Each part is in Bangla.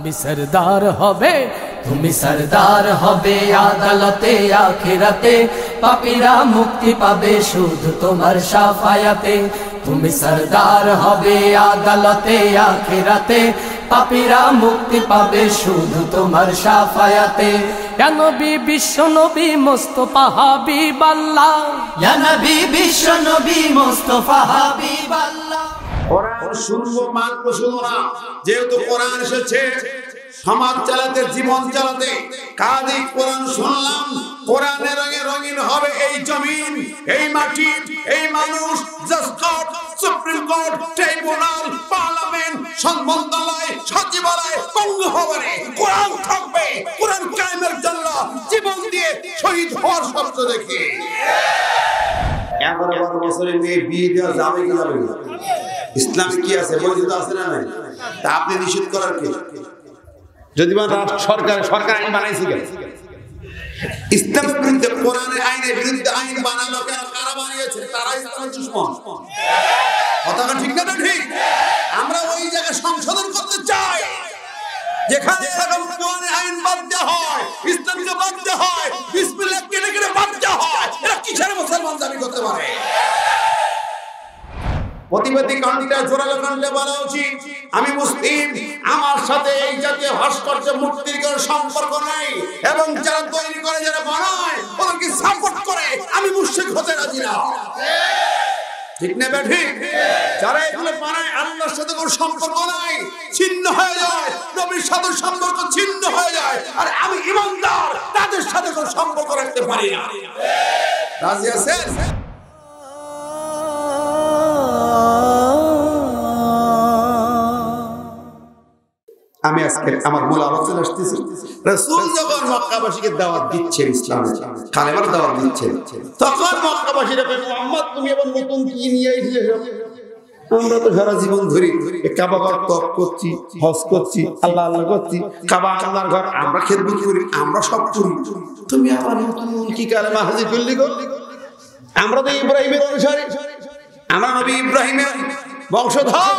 তুমি সরদার হবে, তুমি সরদার হবে আদালতে আখিরাতে, পাপীরা মুক্তি পাবে শুধু তোমার শাফায়াতে। তুমি সরদার হবে আদালতে আখিরাতে, পাপীরা মুক্তি পাবে শুধু তোমার শাফায়াতে। ইয়া নবী বিশ্ব নবী মুস্তাফা হাবিবাল্লাহ, ইয়া নবী বিশ্ব নবী মুস্তাফা হাবিবাল্লাহ। কোরআন শুনবো মানবো শুধু না, যেহেতু কোরআন এসেছে সমাজ চালাতে জীবন চালাতে, কাজেই কোরআন শুনলাম। কোরআনের রঙে রঙিন হবে এই জমিন, এই মাটি, এই মানুষ। জাজ court, supreme court, tribunal, parliament, সংসদালয়, সচিবালয়, বঙ্গভবনে কোরআন থাকবে। কোরআন কায়েমের জন্য জীবন দিয়ে শহীদ হওয়ার স্বপ্ন দেখি। 11-12 বছরের মেয়ে বিয়ে দেওয়া যাবে কি যাবে না? ইসলামে কি আছে? বৈধতা আছে না নাই? তা আপনি নিষেধ করার কি? যদি সরকার আইন বানাইছে কেন? ইসলামের বিরুদ্ধে, কোরআনের আইনের বিরুদ্ধে আইন বানালো কেন? কারা বানিয়েছে? তারা ইসলামের দুশমন। কথাটা ঠিক না? ঠিক। আমরা ওই জায়গায় সংশোধন করতে চাই যেখানে কোরআনের আইন বাদ দেওয়া হয়, ইসলামকে বাদ দেওয়া হয়, বিসমিল্লাহ কেটে কেটে বাদ দেওয়া হয়। এরা কিসের মুসলমান দাবি করতে পারে? প্রতিবাদী কণ্ঠে জোরালো কণ্ঠে বলা উচিত, আমি মুসলিম, আমার সাথে এই জাতীয় ভাস্কর্য মূর্তির কোনো সম্পর্ক নেই, এবং যারা তৈরি করে, যারা বানায়, ওদেরকে সাপোর্ট করে আমি মুশরিক হতে রাজি না। ঠিক না ঠিক? যারা এগুলো বানায় আল্লাহর সাথে কোনো সম্পর্ক নাই, ছিন্ন হয়ে যায়, নবীর সাথে সম্পর্ক ছিন্ন হয়ে যায়, আর আমি ঈমানদার, তাদের সাথে কোনো সম্পর্ক রাখতে পারি না। রাজি আছেন? আমি আজকে আমার মূল আলোচনা আসতেছি। রাসূল যখন মক্কাবাসীকে দাওয়াত দিচ্ছেন, ইসলামের কালেমার দাওয়াত দিচ্ছেন, তখন মক্কাবাসীরা বলে, মুহাম্মদ তুমি এবার নতুন কি নিয়ে আইলে? আমরা তো সারা জীবন ধরে কাবা ঘর তপ করছি, হজ করছি, আল্লাহ আল্লাহ করছি, কাবা আল্লাহর ঘর আমরা খেদমত করি, আমরা সব করি, তুমি আবার নতুন কি কালেমা হাজির করলি গো? আমরা তো ইব্রাহিমের অনুসারী, আমরা নবী ইব্রাহিমের বংশধর,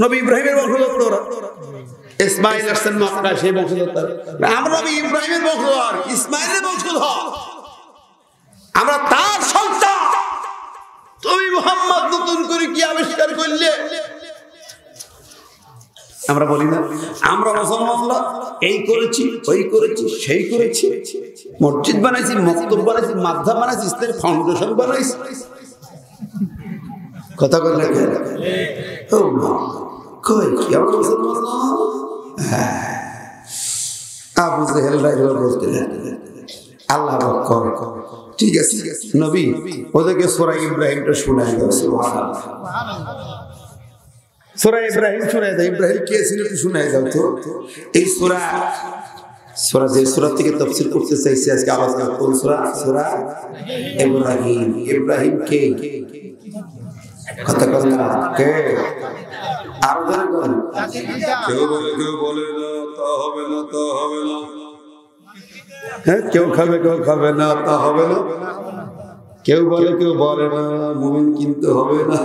নবী ইব্রাহিমের বংশধর। ইসমাইল আসছেন মক্কা, সেই বংশধর। আমরা নবী ইব্রাহিমের বংশধর, ইসমাইলের বংশধর, আমরা তার সন্তান। তুমি মুহাম্মদ নতুন করে কি আবিষ্কার করলে? আমরা বলি না, আমরা মুসলমানরা এই করেছি, ওই করেছি, সেই করেছি, মসজিদ বানাইছি, মক্তব বানাইছি, মাদ্রাসা বানাইছি, ইসলামের ফাউন্ডেশন বানাইছি। কথা বল না কেন? ও মা কই কি আমরা মুসলমান না? আবু জেহেল রাইবার বলতে আল্লাহ কর। ঠিক আছে নবী, ওদেরকে সূরা ইব্রাহিমটা শোনায় দাও। সুবহানাল্লাহ, সূরা ইব্রাহিম শোনায় দাও। ইব্রাহিম কে ছিল একটু শোনায় দাও তো। এই সূরা যে সূরা থেকে তাফসীর করতে চাইছি আজকে আলোচনা, কোন সূরা? সূরা ইব্রাহিম। ইব্রাহিম কে? কথা কথা কে? আর বলেন, কেউ বলে না, তা হবে না, তা হবে না। হ্যাঁ, কেউ খাবে, কেউ খাবে না, তা হবে না। কেউ বলে, কেউ বলে না, মুমিন কিন্তু হবে না।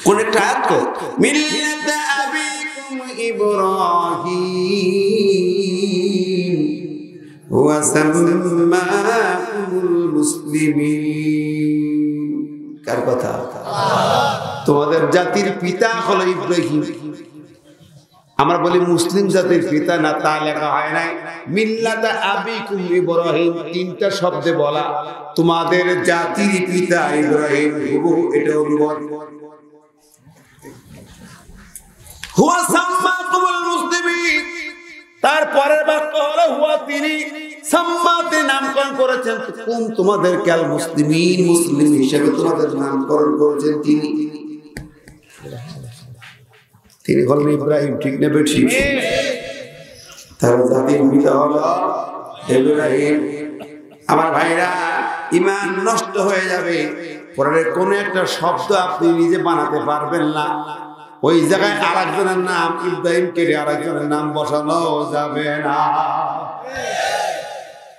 কোন একটা আয়াত তো, মিল্লাতা আবিকুম ইব্রাহিম ওয়া সাম্মাকুমুল মুসলিমিন। কার কথা? তোমাদের জাতির পিতা হলো ইব্রাহিম। আমরা বলি মুসলিম জাতির পিতা না, তা লেখা হয় নাই। মিল্লাতা আবিকুম ইব্রাহিম, তিনটা শব্দে বলা, তোমাদের জাতির পিতা ইব্রাহিম। এটা অনুবাদ। হুয়া সাম্মাকুমুল মুসলিমিন, তারপরের বাক্য হলো হুয়া, তিনি সাম্মাতে নামকরণ করেছেন। কোন? তোমাদের কাল মুসলিমিন, মুসলিম হিসেবে তোমাদের নামকরণ করেছেন তিনি। তিনি হলেন ইব্রাহিম। ঠিক না বেঠিক? তার জাতির পিতা হলো ইব্রাহিম। আমার ভাইরা, ঈমান নষ্ট হয়ে যাবে, পরের কোন একটা শব্দ আপনি নিজে বানাতে পারবেন না। ওই জায়গায় আরেকজনের নাম ইব্রাহিম কেটে আরেকজনের নাম বসানো যাবে না।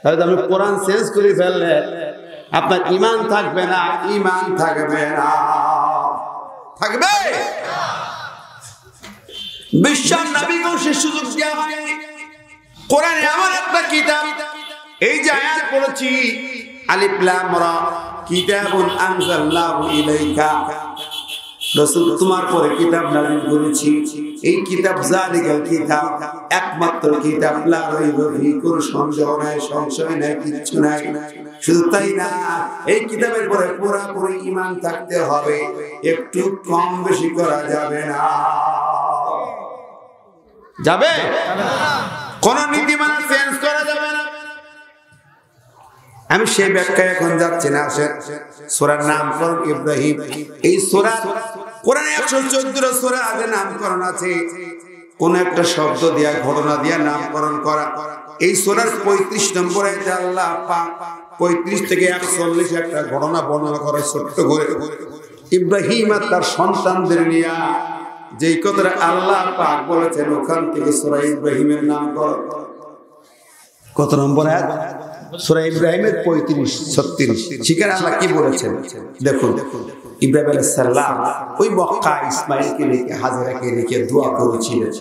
তাহলে আমি কোরআন চেঞ্জ করে ফেললে আপনার ঈমান থাকবে না, ঈমান থাকবে না, থাকবে। বিশ্বের নবীকেও সে সুযোগ দেওয়া হয়নি। কোরআনে এমন একটা কিতাব, এই যে আয়াত পড়েছি আলিফ লাম রা, কিতাবুন আনজালনাহু ইলাইকা, রাসূল তোমার পরে কিতাব নাযিল করেছি। এই কিতাব জালিকাল কিতাব, একমাত্র কিতাব, লা রাইবা ফি, কোনো সন্দেহ নাই, সংশয় নাই, কিচ্ছু নাই। শুধু তাই না, এই কিতাবের পরে পুরোপুরি ঈমান থাকতে হবে, একটু কম বেশি করা যাবে না। যাবে কোন নীতিমালা চেঞ্জ করা যাবে না। আমি সেই ব্যাখ্যায় এখন যাচ্ছি না। সূরার নামকরণ ইব্রাহিম। এই সূরা কোরআনে 114 সূরা আছে, নামকরণ আছে, কোন একটা শব্দ দিয়া, ঘটনা দিয়া নামকরণ করা। এই সূরার 35 নম্বরে আল্লাহ পাক 35 থেকে 41 একটা ঘটনা বর্ণনা করে ছোট্ট করে। ইব্রাহিম আর তার সন্তানদের নিয়ে যেই কথাটা আল্লাহ পাক বলেছেন, ওখান থেকে সূরা ইব্রাহিমের নামকরণ। কত নম্বর আয়াত? সূরা ইব্রাহিমের 35-36। সেখানে আল্লাহ কি বলেছেন দেখুন। ইব্রাহিম আলাইহিস সালাম ওই মক্কা ইসমাঈলকে রেখে, হাজেরাকে রেখে দোয়া করেছিলেন।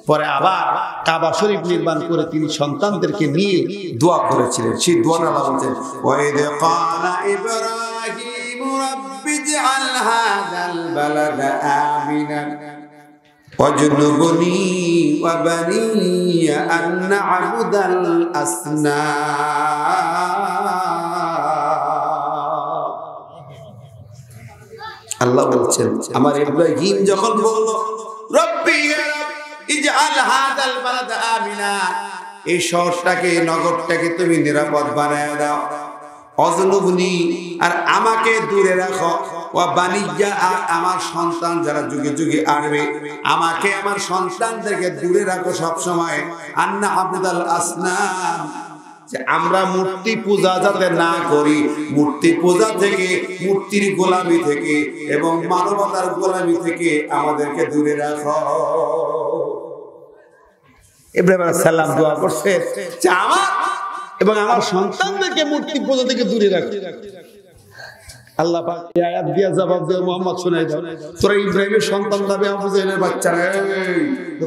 পরে আবার কাবা শরীফ নির্মাণ করে তিনি সন্তানদেরকে নিয়ে দোয়া করেছিলেন। সেই দোয়া আল্লাহ বলেছেন, ওয়াইদ ক্বালা ইব্রাহিম রাব্বি ইজআল হাযাল বালাদা আমিনান ওয়াজনুবনি ওয়া বানিয়া আন না'বুদাল আসনাম। আল্লাহ বলছেন, আমার ইব্রাহিম যখন বলল রব্বি ইজআল হাযাল বালাদা আমিনা, এই শহরটাকে, নগরটাকে তুমি নিরাপদ বানায় দাও, অজনুবনি, আর আমাকে দূরে রাখো, ওয়া বানিয়া, আর আমার সন্তান যারা যুগে যুগে আসবে, আমাকে আমার সন্তানদেরকে দূরে রাখো সব সময়, আন্না আবুদাল আসনাম, যে আমরা মূর্তি পূজা যাতে না করি, মূর্তি পূজা থেকে, মূর্তির গোলামি থেকে এবং মানবতার গোলামি থেকে আমাদেরকে দূরে রাখো। ইব্রাহিম আলাইহিস সালাম দোয়া করছে যে আমার এবং আমার সন্তানদেরকে মূর্তি পূজা থেকে দূরে রাখো। আল্লাহ পাক এই আয়াত দিয়ে জবাব দিয়ে মুহাম্মদ শুনাই দাও, তোরা ইব্রাহিমের সন্তান দাবি আবু জাহেলের বাচ্চারা,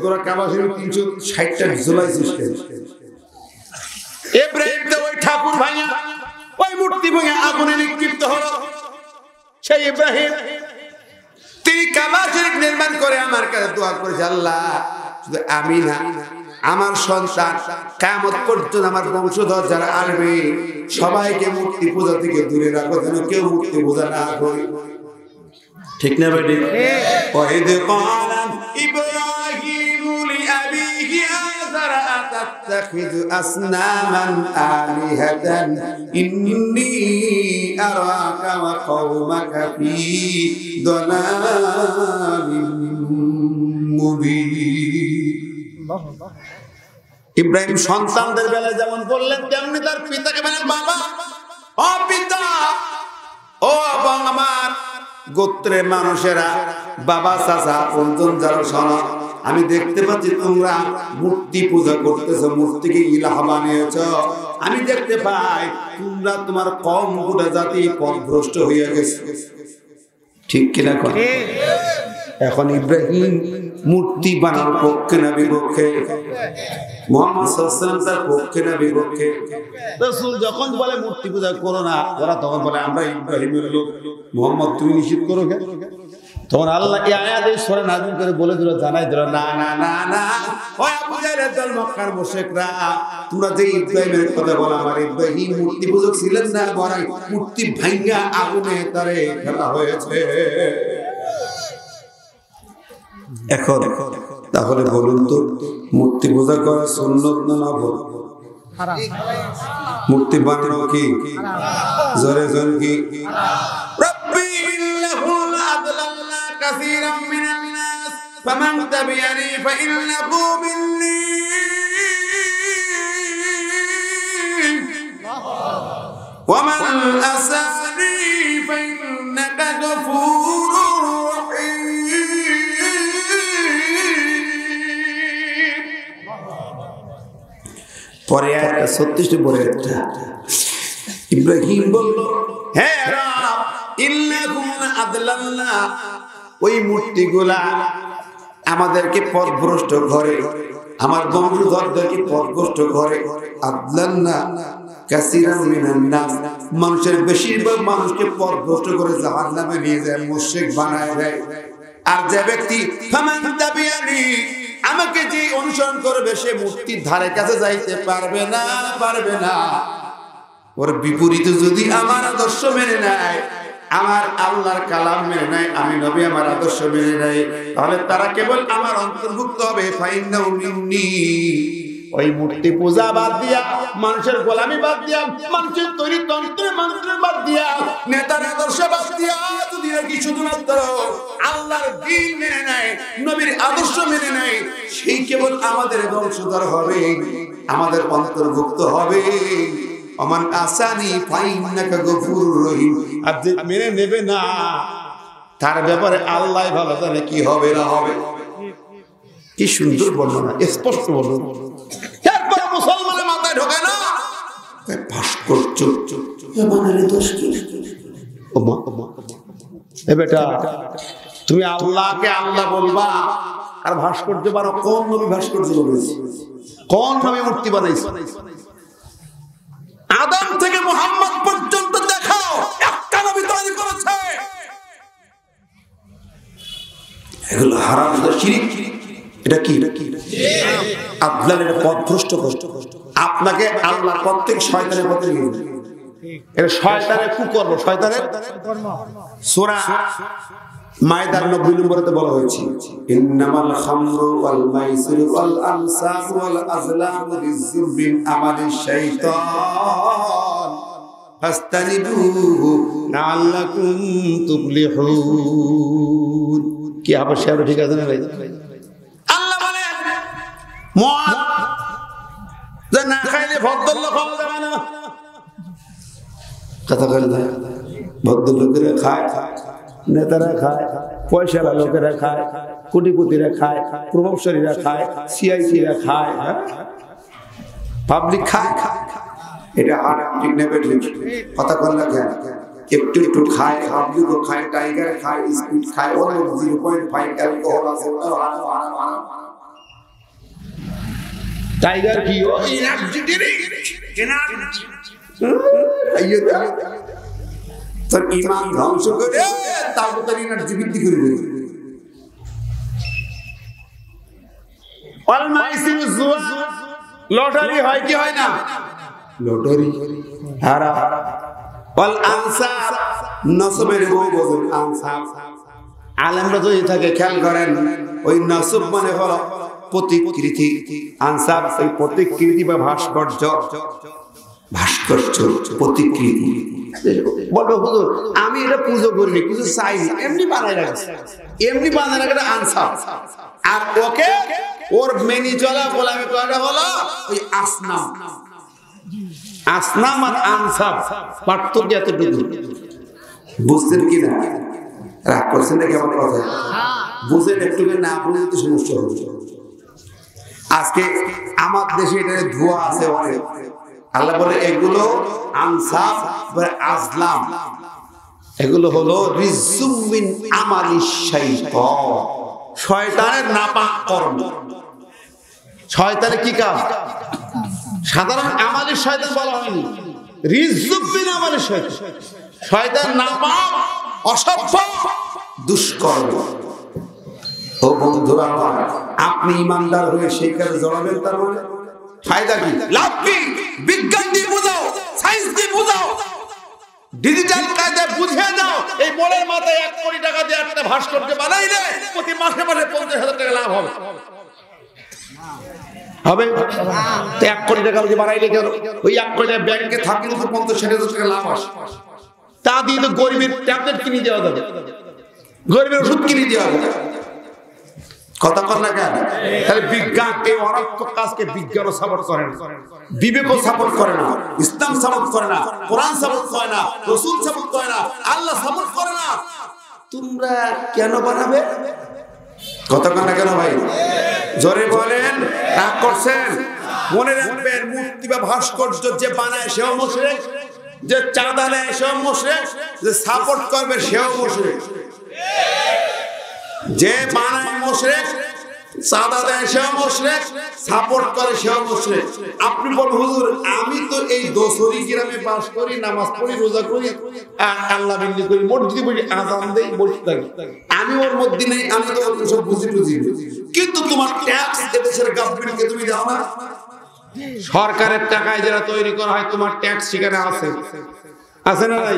তোরা কাবা শরীফ 360টা জুলাই সিস্টেম। ইব্রাহিম তো ওই ঠাকুর ভাঙা, ওই মূর্তি ভাঙা আগুনে নিক্ষিপ্ত হলো। সেই ইব্রাহিম তিনি কাবা শরীফ নির্মাণ করে আমার কাছে দোয়া করেছে, আল্লাহ শুধু আমি না, আমার সন্তান কিয়ামত পর্যন্ত আমার বংশধর যারা আসবে সবাইকে মূর্তি পূজা থেকে দূরে রাখো, যেন কেউ মূর্তি পূজা না করে। ঠিক না ভাই? ওয়াইদ ক্বালা ইব্রাহিমু লিআবিহি আযারা আতাত্তাখিযু আসনামান আলিহাতান ইন্নী আরাকা ওয়া কওমাকা ফী দালালিম মুবিন। ইব্রাহিম সন্তানদের বেলায় যেমন বললেন, তেমনি তার পিতাকে বলেন, বাবা, ও পিতা, ও এবং আমার গোত্রের মানুষেরা, বাবা চাচা পঞ্চম যারা শোনো, আমি দেখতে পাচ্ছি তোমরা মূর্তি পূজা করতেছো, মূর্তিকে ইলাহ বানিয়েছ। আমি দেখতে পাই তোমরা তোমার কম গোটা জাতি পথভ্রষ্ট হয়ে গেছে। ঠিক কিনা? এখন ইব্রাহিম মূর্তি বানানোর পক্ষে না বিপক্ষে? মুহাম্মদ সাল্লাল্লাহু আলাইহি ওয়াসাল্লাম তার পক্ষে না বিপক্ষে? রাসূল যখন বলে মূর্তি পূজা করো না, ওরা তখন বলে আমরা ইব্রাহিমের লোক। মুহাম্মদ তুমি নিষেধ করো কেন? তখন আল্লাহ এই আয়াত এই সূরা নাযিল করে বলে দিল, জানাই দিল, না না না না, ওই আবু জাহেলের দল মক্কার মুশরিকরা, তোমরা যে ইব্রাহিমের কথা বলো, আমার ইব্রাহিম মূর্তি পূজক ছিলেন না, বরং মূর্তি ভাঙা আগুনে তারে ফেলা হয়েছে। এখন তাহলে বলুন তো, মূর্তি পূজা করা সুন্নত না নফল? মূর্তি বানানো কি? জোরে জোরে কি? রব্বি ইন্নাহু আদলাল্লা কাসীরাম মিনান নাস ফামান তাবিআনি ফাইন্নাহু মিন্নী ওয়া মান আসানি ফাইন্নাকা গফুরুর রহিম। পরে 36 নম্বরে ইব্রাহিম বলল, হে রব, ইন্নাকুম আদলাল্লাহ, ওই মূর্তিগুলা আমাদেরকে পথভ্রষ্ট করে, আমার বংশধরদেরকে পথভ্রষ্ট করে। আদলান্না কাসীরাম মিনান নাস, মানুষের বেশিরভাগ মানুষকে পথভ্রষ্ট করে জাহান্নামে নিয়ে যায়, মুশরিক বানায় দেয়। আর যে ব্যক্তি ফামান তাবিয়ানি, আমাকে যে অনুসরণ করবে, সে মূর্তির ধারে কাছে যাইতে পারবে না, পারবে না। ওর বিপরীতে যদি আমার আদর্শ মেনে নেয়, আমার আল্লাহর কালাম মেনে নেয়, আমি নবী আমার আদর্শ মেনে নেয়, তাহলে তারা কেবল আমার অন্তর্ভুক্ত হবে। ফাইন্নাহু মিন্নি, ওই মূর্তি পূজা বাদ দিয়া, মানুষের গোলামি বাদ দিয়া, মানুষের তৈরি তন্ত্র মন্ত্র বাদ দিয়া, নেতার আদর্শ বাদ দিয়া, যদি নাকি শুধুমাত্র আল্লাহর দ্বীন মেনে নেয়, নবীর আদর্শ মেনে নেয়, সেই কেবল আমাদের বংশধর হবে, আমাদের অন্তর্ভুক্ত হবে। ওমান আসানি ফাইন্নাকা গফুরুর রহিম। আর যে মেনে নেবে না, তার ব্যাপারে আল্লাহ ভালো জানে কি হবে না হবে। কি সুন্দর বর্ণনা, স্পষ্ট বর্ণনা। এরপরে মুসলমানের মাথায় ঢোকে না ভাস্কর্য, এমনের দোষ কি? ওমা এ বেটা, তুমি আল্লাহকে আল্লাহ বলবা আর ভাস্কর্য বানো? কোন নবী ভাস্কর্য বলেছে? কোন নবী মূর্তি বানাইছে? আদম থেকে মুহাম্মদ পর্যন্ত দেখাও একটা নবী তৈরি করেছে। এগুলো হারাম, শিরক। এটা কি? আল্লাহর পথভ্রষ্ট কষ্ট, আপনাকে আল্লাহর পথ থেকে শয়তানের পথে নিয়ে যাবে। এটা শয়তানের কুকর্ম, শয়তানের কর্ম। সূরা মায়দার 90 নম্বরেতে বলা হয়েছে, ইন্নামাল খামরু ওয়াল মাইসিরু ওয়াল আনসাবু ওয়াল আজলামু রিজসুম মিন আমালিশ শাইতান ফাস্তানিবুহু লাআল্লাকুম তুফলিহুন। কি অবশ্যই আর ঠিক আছে না ভাই? আল্লাহ বলেন মুআদ যে না খাইলে ভদ্রলোক খাওয়া যাবে না। কথা বলেন, ভদ্রলোকেরা খায়, নেতারা খায়, পয়সাওয়ালা লোকেরা খায়, কোটিপতিরা খায়, প্রভাবশালীরা খায়, সিআইসিরা খায়, পাবলিক খায়। এটা আর ঠিক নেবে, কথা বল না কেন? একটু একটু খায়, পাবলিকও খায়, টাইগার খায়, স্পিড খায়, অনেক 0.5 অ্যালকোহল আছে। টাইগার কি? ও এনার্জি ড্রিঙ্ক, তোর ঈমান ধ্বংস করে তার এনার্জি বৃদ্ধি করবে। ওয়াল মাইসিরু জুয়া, লটারি হয় কি হয় না? লটারি হারা। ওয়াল আনসাব, নসবের বউ বদল আনসাব। আলেমরা যদি থাকে খেয়াল করেন, ওই নসব মানে হলো প্রতিকৃতি, আনসাব এই প্রতিকৃতি বা ভাস্কর্য, ভাস্কর্য প্রতিকৃতি। বলবো হুজুর আমি এটা পুজো করিনি, কিছু চাইনি, এমনি বানাই রাখছি, এমনি বানাই রাখা আনসাব। আর ওকে ওর মেনি চলা গোলামি করা হলো ওই আসনাম। আসনাম আর আনসাব পার্থক্য এতটুকু, বুঝছেন কি না? রাগ করছেন নাকি আমার কথা? বুঝেন, একটু না বুঝলে তো সমস্যা হবে। আজকে আমার দেশে এটা ধোয়া আছে অনেক। আল্লাহ বলে এগুলো আনসাব আজলাম, এগুলো হলো রিজসুম মিন আমালিশ শাইতান, শয়তানের নাপাক কর্ম। শয়তানের কি কাজ? সাধারণ আমালিশ শয়তান বলা হয়নি, রিজসুম মিন আমালিশ শয়তান, শয়তান নাপাক, অসভ্য, দুষ্কর্ম। ও বন্ধুরা আমার, আপনি ইমানদার হয়ে সেই কাজে জড়াবেন, তার মানে ফায়দা কি, লাভ কি? বিজ্ঞান দিয়ে বুঝাও, সায়েন্স দিয়ে বুঝাও, ডিজিটাল কায়দায় বুঝিয়ে দাও। এই বলের মাথায় 1 কোটি টাকা দিয়ে একটা ভাস্কর্য বানাইলে প্রতি মাসে মাসে 50,000 টাকা লাভ হবে। হবে তো 1 কোটি টাকা দিয়ে বানাইলে কেন? ওই 1 কোটি টাকা ব্যাংকে থাকলে তো 50,000 টাকা লাভ আসে। তা দিয়ে তো গরিবের ট্যাবলেট কিনে দেওয়া যাবে, গরিবের ওষুধ কিনে দেওয়া যাবে। কথা কর না কেন? তাহলে বিজ্ঞান এই অনর্থক কাজকে বিজ্ঞানও সাপোর্ট করে না, বিবেকও সাপোর্ট করে না, ইসলাম সাপোর্ট করে না, কোরআন সাপোর্ট করে না, রাসূল সাপোর্ট করে না, আল্লাহ সাপোর্ট করে না। তোমরা কেন বানাবে? কথা কর না কেন ভাই? জোরে বলেন, রাগ করছেন? মনে রাখবেন, মূর্তি বা ভাস্কর্য যে বানায় সেও মুশরিক, যে চাঁদা নেয় সেও মুশরিক, যে সাপোর্ট করবে সেও মুশরিক। যে বানায় মুশরিক, সাদা দেয় সেও মুশরিক, সাপোর্ট করে সেও মুশরিক। আপনি বলেন হুজুর আমি তো এই দোসরি গ্রামে বাস করি, নামাজ পড়ি, রোজা করি, আল্লাহ বিল্লি করি, মসজিদে বসে আযান দেই, বসে থাকি, আমি ওর মধ্যে নেই, আমি তো সব বুঝি বুঝি, কিন্তু তোমার ট্যাক্স এদেশের গভর্নমেন্টকে তুমি দাও না? সরকারের টাকায় যারা তৈরি করা হয় তোমার ট্যাক্স সেখানে আছে, আছে না নাই?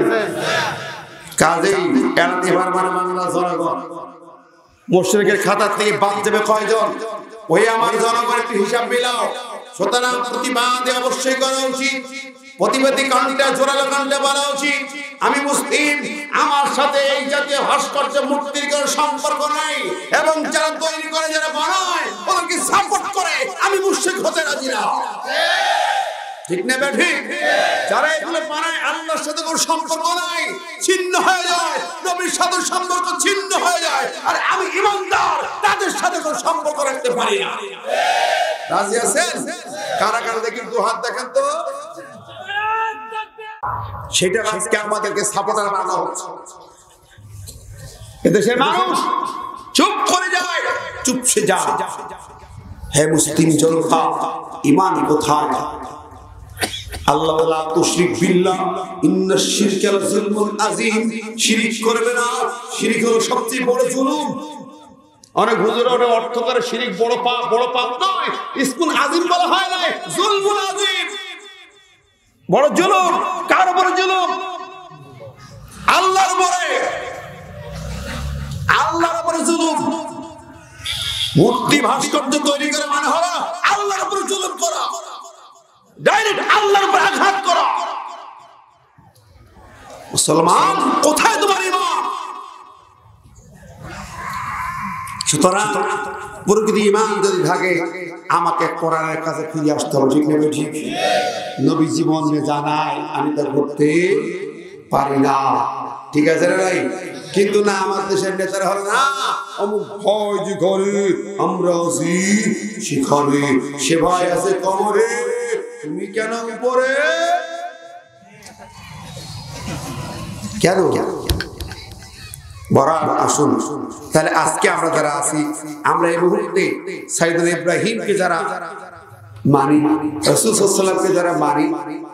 কাজেই এড়াতে পারবে না বাংলা জনগণ। মুশরিকের খাতা থেকে বাদ যাবে কয়জন? ওই আমার জনগণ একটু হিসাব মিলাও। সুতরাং প্রতিবাদে অবশ্যই করা উচিত, প্রতিবাদী কণ্ঠে জোরালো কণ্ঠে বলা উচিত আমি মুসলিম, আমার সাথে এই জাতীয় ভাস্কর্য মূর্তির কোনো সম্পর্ক নাই, এবং যারা তৈরি করে যারা বানায় ওদেরকে সাপোর্ট করে আমি মুশরিক হতে রাজি না। ঠিক না ঠিক? যারা এগুলো বানায় আল্লাহর সাথে কোনো সম্পর্ক নাই, ছিন্ন হয়ে যায়, নবীর সাথে সম্পর্ক ছিন্ন হয়ে যায়, আর আমি ঈমানদার তাদের সাথে কোনো সম্পর্ক রাখতে পারি না। রাজি আছেন? কারা কারা দেখি দু হাত দেখেন তো। সেটা আজকে আমাদেরকে সাপোর্টার বানানো হচ্ছে। এদেশের মানুষ চুপ করে যায়, চুপসে যায়। হে মুসলিম জনতা, ঈমান কোথায়? আল্লাহ লা তুশরিক বিল্লাহ ইন্নাশ শিরকা লাযুলমুন আযীম। শিরক করবে না, শিরক হলো সবচেয়ে বড় জুলুম। অনেক হুজুর ওটা অর্থ করে শিরক বড় পাপ, বড় পাপ নয়, ইসমুন আযীম বলা হয় না, জুলমুন আযীম, বড় জুলুম। কার বড় জুলুম? আল্লাহর উপরে, আল্লাহর উপরে জুলুম। মূর্তি ভাস্কর্য তৈরি করে মানে হলো আল্লাহর উপরে জুলুম করা, ডাইরেক্ট আল্লাহর উপর আঘাত করা। মুসলমান কোথায় তোমার ঈমান? সুতরাং প্রকৃতি ঈমান যদি থাকে আমাকে কোরআনের কাছে ফিরে আসতে হবে। ঠিক না ঠিক? নবী জীবনে জানায় আমি তা করতে পারি না, ঠিক আছে রে ভাই? কিন্তু না, আমার দেশের নেতারা হল না অমুক ভয় যে করে আমরা আছি সেখানে, সে ভয় আছে কবরে, তুমি কেন উপরে? কেন? বরাবর আসুন তাহলে আজকে আমরা যারা আছি, আমরা এই মুহূর্তে সাইয়েদনা ইব্রাহিমকে যারা মানি, রাসূল সাল্লাল্লাহু আলাইহি ওয়াসাল্লামকে যারা মানি,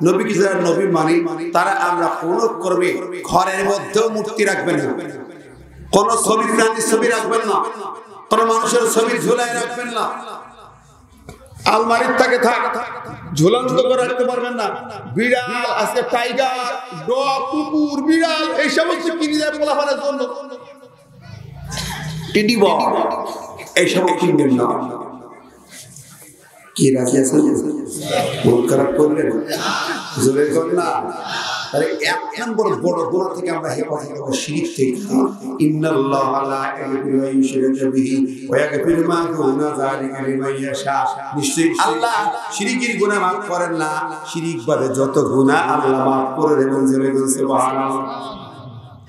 নবীকে যারা নবী মানি, তারা আমরা কোন করবে ঘরের মধ্যেও মূর্তি রাখবেন না, কোন ছবি প্রাণীর ছবি রাখবেন না, কোন মানুষের ছবি ঝুলায় রাখবেন না। আলমারির থেকে থাক, ঝুলন্ত করে রাখতে পারবেন না। বিড়াল, আজকে টাইগার, ডগ, কুকুর, বিড়াল এই সমস্ত কিনে দেয় পোলাপানের জন্য, টিডি বল এইসব কিনবেন না। কি রাজি আছে? মন খারাপ করলেন, জোরে কর না। তাহলে এক নম্বর বড় গোড়া থেকে আমরা হেফাজত করব শিরক থেকে। ইন্নাল্লাহা লা ইয়াগফিরু আন ইউশরাকা বিহি ওয়া ইয়াগফিরু মা দুনা যালিকা লিমান ইয়াশা। নিশ্চয়ই আল্লাহ শিরকের গুনাহ মাফ করেন না, শিরক বাদে যত গুনাহ আল্লাহ মাফ করে দেন। জোরে বলুন সুবহানাল্লাহ।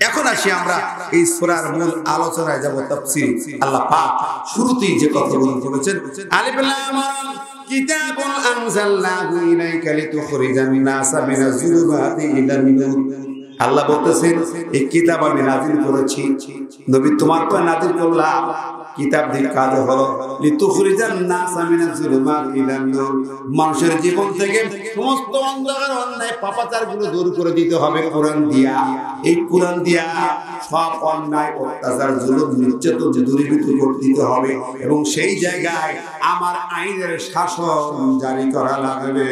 এখন আসি আমরা এই সূরার মূল আলোচনায় যাব, তাফসীর। আল্লাহ পাক শুরুতেই যে কথাগুলো বলেছেন, আলিফ লাম কিতাবুন আনজালনাহু ইলাইকা লিতুখরিজান নাসা মিনাজ যুলুমাতি ইলান নূর। আল্লাহ বলতেছেন এই কিতাব আমি নাযিল করেছি, নবী তোমার তো নাযিল করলাম। কিতাব দিয়ে কাজ হলো লিতুখরিজান নাসা মিনাজ যুলুমাতি ইলান নূর, মানুষের জীবন থেকে সমস্ত অন্ধকার অন্যায় পাপাচারগুলো দূর করে দিতে হবে কোরআন দিয়া। এই কোরআন দিয়া সব অন্যায় অত্যাচার জুলুম নির্যাতন দূরীভূত করে দিতে হবে, এবং সেই জায়গায় আমার আইনের শাসন জারি করা লাগবে।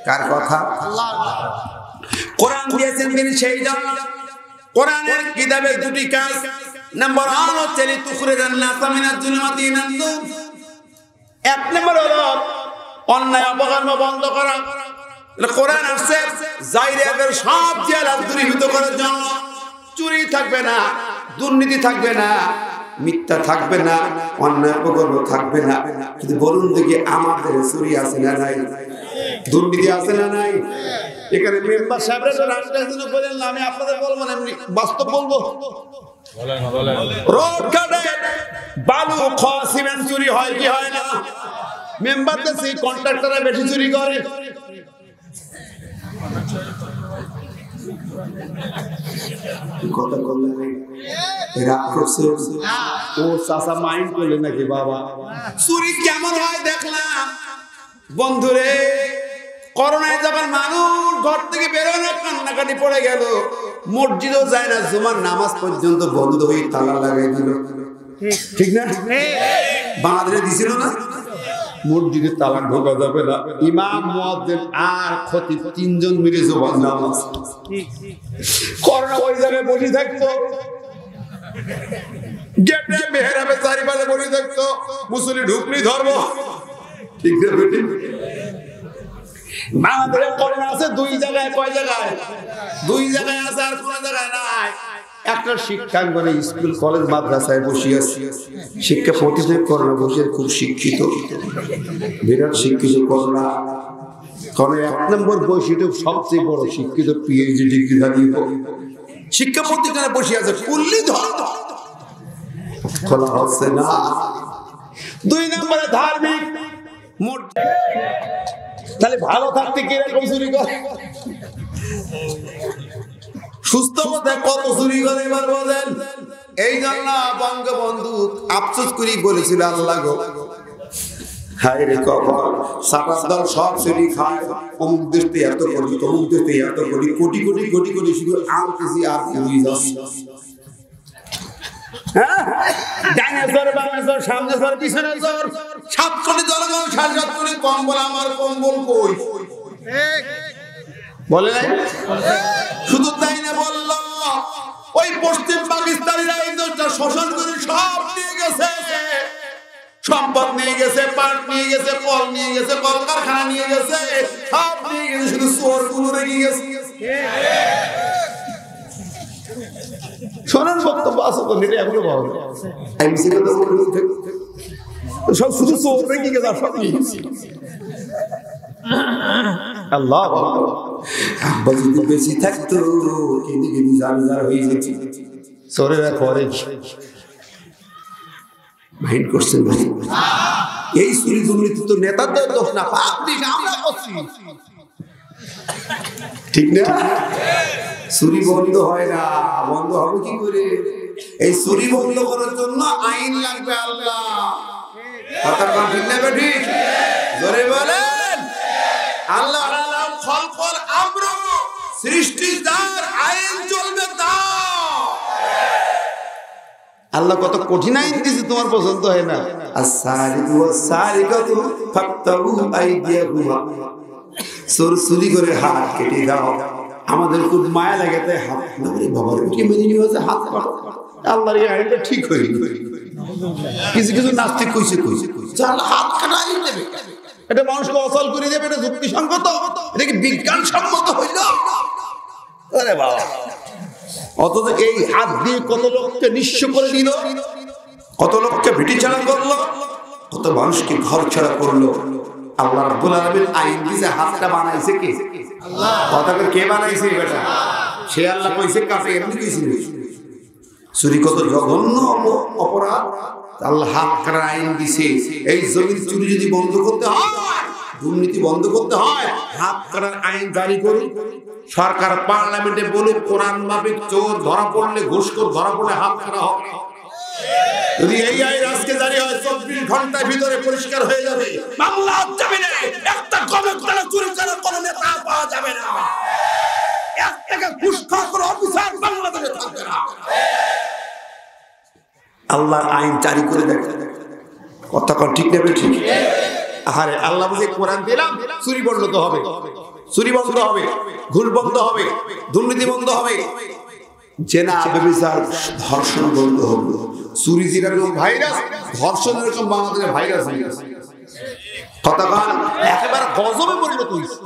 কার কথা? কোরআন দিয়েছেন তিনি সেই জন্য। কোরআনের কিতাবের দুটি কাজ, নাম্বার 1 হচ্ছে লিতুখরিজান নাসা মিনাজ যুলুমাতি ইলান নূর। এক নম্বর হলো অন্যায় অপকর্ম বন্ধ করা। কোরআন আসছে জাহিলিয়াতের সব জাহালাত দূরীভূত করার জন্য। চুরি থাকবে না, দুর্নীতি থাকবে না, মিথ্যা থাকবে না, অন্যায় অপকর্ম থাকবে না। কিন্তু বলুন দেখি আমাদের চুরি আছে না নাই? দুর্নীতি আছে না নাই? এখানে মেম্বার সাহেবরা তো রাস্তার জন্য বলেন না, আমি আপনাদের বলবো না, এমনি বাস্তব বলবো। রোড কাটে বালু খোয়া সিমেন্ট চুরি হয় কি হয় না? মেম্বারদের সেই কন্ট্রাক্টররা বেশি চুরি করে। কথা বললেন রাগ করছে ও চাচা মাইন্ড করলে নাকি বাবা চুরি কেমন হয় দেখলাম বন্ধুরে করোনায় যখন মানুষ ঘর থেকে বেরোনো কান্নাকাটি পড়ে গেল মসজিদও যায় না জুমার নামাজ পর্যন্ত বন্ধ হয়ে তালা লাগাই দিল ঠিক না বাংলাদেশে দিছিল না মসজিদে তালা ঢোকা যাবে না ইমাম মুয়াজ্জিন আর খতিব তিনজন মিলে জুমার নামাজ করোনা ওই জায়গায় বসে থাকতো গেটে মেহরাবে চারিপাশে বসে থাকতো মুসলিম ঢুকলি ধর্ম ঠিক না বেটি বাংলাদেশে করোনা আছে দুই জায়গায় কয় জায়গায় দুই জায়গায় আছে আর কোন জায়গায় নাই একটা শিক্ষাঙ্গনে স্কুল কলেজ মাদ্রাসায় বসে আছে শিক্ষা প্রতিষ্ঠানে করোনা বসে খুব শিক্ষিত বিরাট শিক্ষিত করোনা কারণ 1 নম্বর বৈশিষ্ট্য সবচেয়ে বড় শিক্ষিত পিএইচডি ডিগ্রিধারী শিক্ষা প্রতিষ্ঠানে বসে আছে কুল্লি ধর্ম খোলা হচ্ছে না 2 নম্বরে ধার্মিক তাহলে ভালো থাকতে কিরকম চুরি করে সুস্থ অবস্থায় কত চুরি করে এবার বলেন এই জন্য বঙ্গবন্ধু আফসোস করি বলেছিল আল্লাহ গো হায় রে কপাল সাতাশ দল সব চুরি খায় অমুক দেশে এত কোটি তমুক দেশে এত কোটি কোটি কোটি কোটি কোটি শুধু আর কেজি আর চুরি যাচ্ছে সামনে জোর পিছনে জোর 7 জনগণ 7 কম্বল আমার কম্বল কই বলে নাই শুধু তাই না বলল ওই পশ্চিম পাকিস্তানিরা এই দেশটা শোষণ করে সব নিয়ে গেছে সম্পদ নিয়ে গেছে পাট নিয়ে গেছে কল নিয়ে গেছে কলকারখানা নিয়ে গেছে সব নিয়ে গেছে শুধু চোর গুলো রেখে গেছে শোনেন বক্তব্য আছে তো নেটে এখনো পাওয়া যায় আমি সে কথা বলতে সব শুধু চোর রেখে গেছে সব নিয়ে গেছে আল্লাহ আব্বা যদি বেশি থাকতো কেঁদে কেঁদে জার হয়ে যেত চোরেরা করে মাইন্ড করছেন ভাই এই চুরি দুর্নীতি তো নেতাদের দোষ না আপনি আমরা করছি ঠিক না চুরি বন্ধ হয় না বন্ধ হবে কি করে এই চুরি বন্ধ করার জন্য আইন লাগবে আল্লাহ কথা ঠিক না ঠিক জোরে বলেন আল্লাহ আলাম খলকল আমর সৃষ্টি যার আইন চলবে তা আল্লাহ কত কঠিন আইন দিয়েছে তোমার পছন্দ হয় না as-sariqu was-sariqatu faqtalu aydiyahuма চোর চুরি করে হাত কেটে দাও আমাদের খুব মায়া লাগে তাই হাত ধরে বাবার উঠে মেনে নিয়ে হচ্ছে হাত কাটো আল্লাহর এই আইনটা ঠিক হয়ে কিছু কিছু নাস্তিক কইছে চাল হাত কাটাই দেবে এটা মানুষকে অচল করে দেবে এটা যুক্তিসঙ্গত এটা কি বিজ্ঞানসম্মত হইল আরে বাবা অথচ এই হাত দিয়ে কত লোককে নিঃস্ব করে দিল কত লোককে ভিটি ছাড়া করলো কত মানুষকে ঘর ছাড়া করলো আল্লাহ রাব্বুল আলামিন আইন দিয়ে হাতটা বানাইছে কে আল্লাহ কথাটা কে বানাইছে এটা সে আল্লাহ কইছে কাছে এমনি কইছে চুরি কত জঘন্য অপরাধ আল্লাহ হাত কাটার আইন দিছে এই জমিন চুরি যদি বন্ধ করতে হয় দুর্নীতি বন্ধ করতে হয় হাত কাটার আইন জারি করুন সরকার পার্লামেন্টে বলুক কোরআন মাফিক চোর ধরা পড়লে ঘুষখোর ধরা পড়লে হাত কাটা হবে যদি এই আইন আজকে জারি হয় 24 ঘন্টার ভিতরে পরিষ্কার হয়ে যাবে মামলা যাবে না একটা কমিশনার চুরি করার কোনো নেতা পাওয়া যাবে না এক টাকা ঘুষখোর কোনো অফিসার বাংলাদেশে থাকবে না আল্লাহর আইন জারি করে দেখে কথা কোন ঠিক নেবে ঠিক আরে আল্লাহ বুঝে কোরআন দিলাম চুরি বন্ধ তো হবে চুরি বন্ধ হবে ঘুষ বন্ধ হবে দুর্নীতি বন্ধ হবে জেনা ব্যভিচার ধর্ষণ বন্ধ হবে চুরি যেরকম ভাইরাস ধর্ষণ এরকম বাংলাদেশে ভাইরাস হয়ে গেছে কথা কান একেবারে গজবে পরিণত হয়েছে